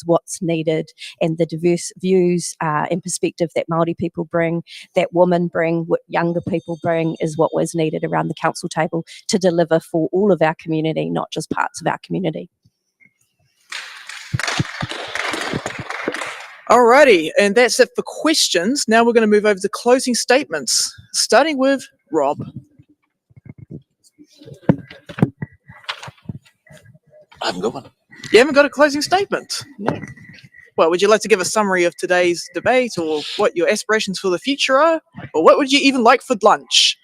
G: what's needed, and the diverse views and perspective that Māori people bring, that women bring, what younger people bring, is what was needed around the council table to deliver for all of our community, not just parts of our community.
B: Alrighty, and that's it for questions. Now we're going to move over to closing statements, starting with Rob.
C: I haven't got one.
B: You haven't got a closing statement? No. Well, would you like to give a summary of today's debate, or what your aspirations for the future are? Or what would you even like for lunch?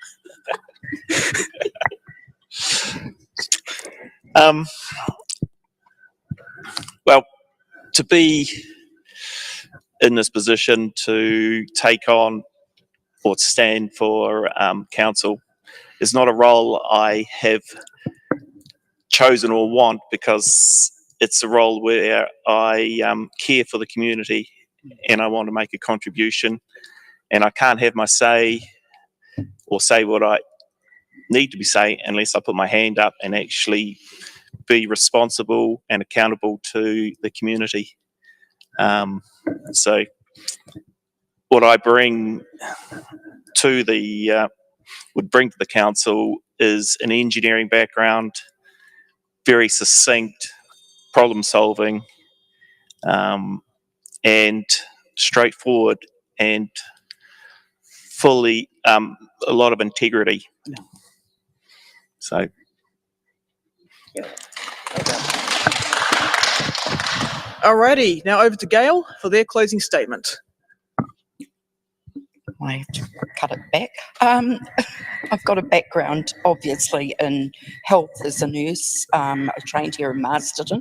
C: Well, to be in this position to take on or stand for council is not a role I have chosen or want, because it's a role where I care for the community and I want to make a contribution, and I can't have my say or say what I need to be saying unless I put my hand up and actually be responsible and accountable to the community. So what I bring to would bring to the council is an engineering background, very succinct problem solving, and straightforward, and fully a lot of integrity. So
B: Alrighty, now over to Gail for their closing statement.
D: I have to cut it back. I've got a background, obviously, in health as a nurse. I trained here in Masterton,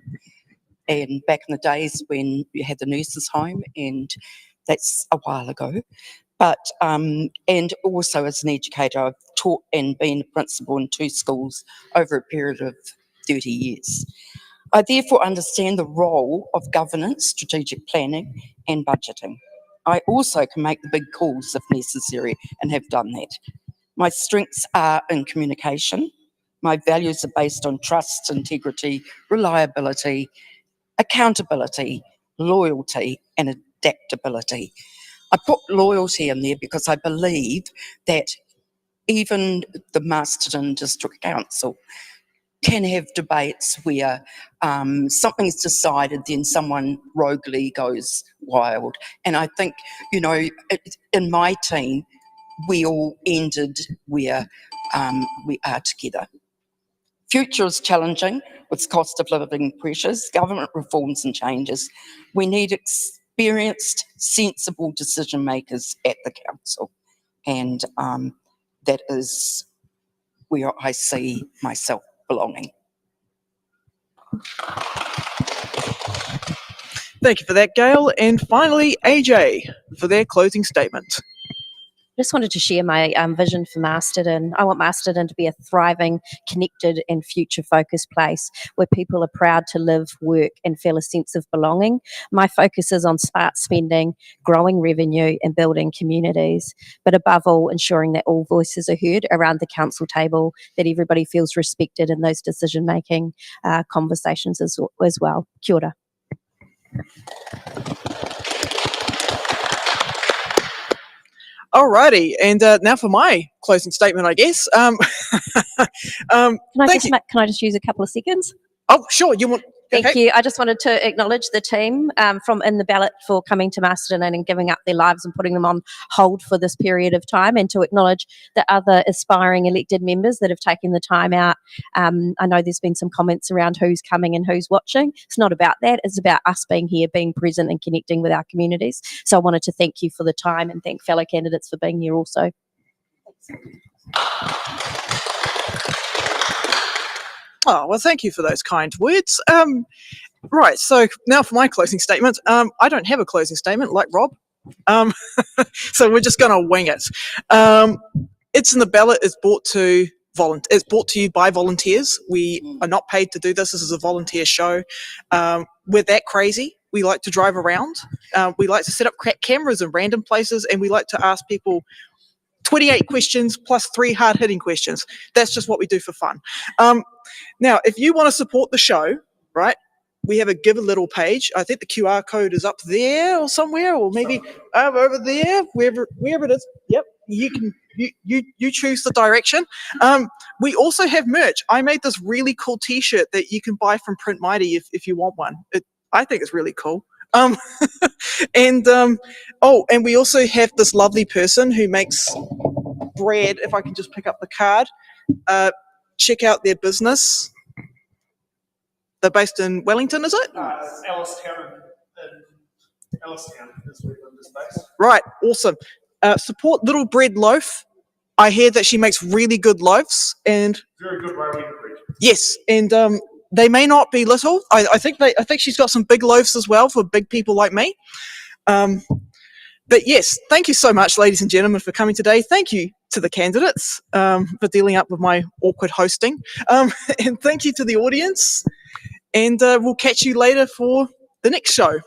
D: and back in the days when you had the nurses' home, and that's a while ago. But and also as an educator, I've taught and been a principal in 2 schools over a period of 30 years. I therefore understand the role of governance, strategic planning, and budgeting. I also can make the big calls if necessary and have done that. My strengths are in communication. My values are based on trust, integrity, reliability, accountability, loyalty, and adaptability. I put loyalty in there because I believe that even the Masterton District Council can have debates where something's decided, then someone roguely goes wild. And I think, you know, in my team, we all ended where we are together. Future is challenging with cost of living pressures, government reforms and changes. We need experienced, sensible decision makers at the council. And that is where I see myself belonging.
B: Thank you for that, Gail. And finally, AJ for their closing statement.
G: I just wanted to share my vision for Masterton. I want Masterton to be a thriving, connected and future-focused place where people are proud to live, work and feel a sense of belonging. My focus is on smart spending, growing revenue and building communities, but above all, ensuring that all voices are heard around the council table, that everybody feels respected in those decision-making conversations as well. Kia ora.
B: Alrighty, and now for my closing statement, I guess.
G: Can I
B: Thank
G: just use a couple of seconds?
B: Oh, sure. You want?
G: Thank
B: okay.
G: you. I just wanted to acknowledge the team from In the Ballot for coming to Masterton and giving up their lives and putting them on hold for this period of time, and to acknowledge the other aspiring elected members that have taken the time out. I know there's been some comments around who's coming and who's watching. It's not about that. It's about us being here, being present and connecting with our communities. So I wanted to thank you for the time and thank fellow candidates for being here also.
B: Oh, well, thank you for those kind words. Right, so now for my closing statement. I don't have a closing statement like Rob, so we're just going to wing it. It's in the Ballot. It's brought to you by volunteers. We are not paid to do this. This is a volunteer show. We're that crazy. We like to drive around. We like to set up cameras in random places, and we like to ask people 28 questions plus 3 hard-hitting questions. That's just what we do for fun. Now, if you want to support the show, right, we have a Give a Little page. I think the QR code is up there or somewhere, or maybe over there, wherever it is. Yep, you can you choose the direction. We also have merch. I made this really cool T-shirt that you can buy from Print Mighty if you want one. I think it's really cool. And we also have this lovely person who makes bread. If I can just pick up the card, check out their business. They're based in Wellington, is it?
F: Ellistown is where Linda's based.
B: Right, awesome. Support Little Bread Loaf. I hear that she makes really good loaves, and
F: Very good Rowena bread.
B: yes, and they may not be little. I think she's got some big loaves as well for big people like me. But yes, thank you so much, ladies and gentlemen, for coming today. Thank you to the candidates for dealing up with my awkward hosting, and thank you to the audience. And we'll catch you later for the next show.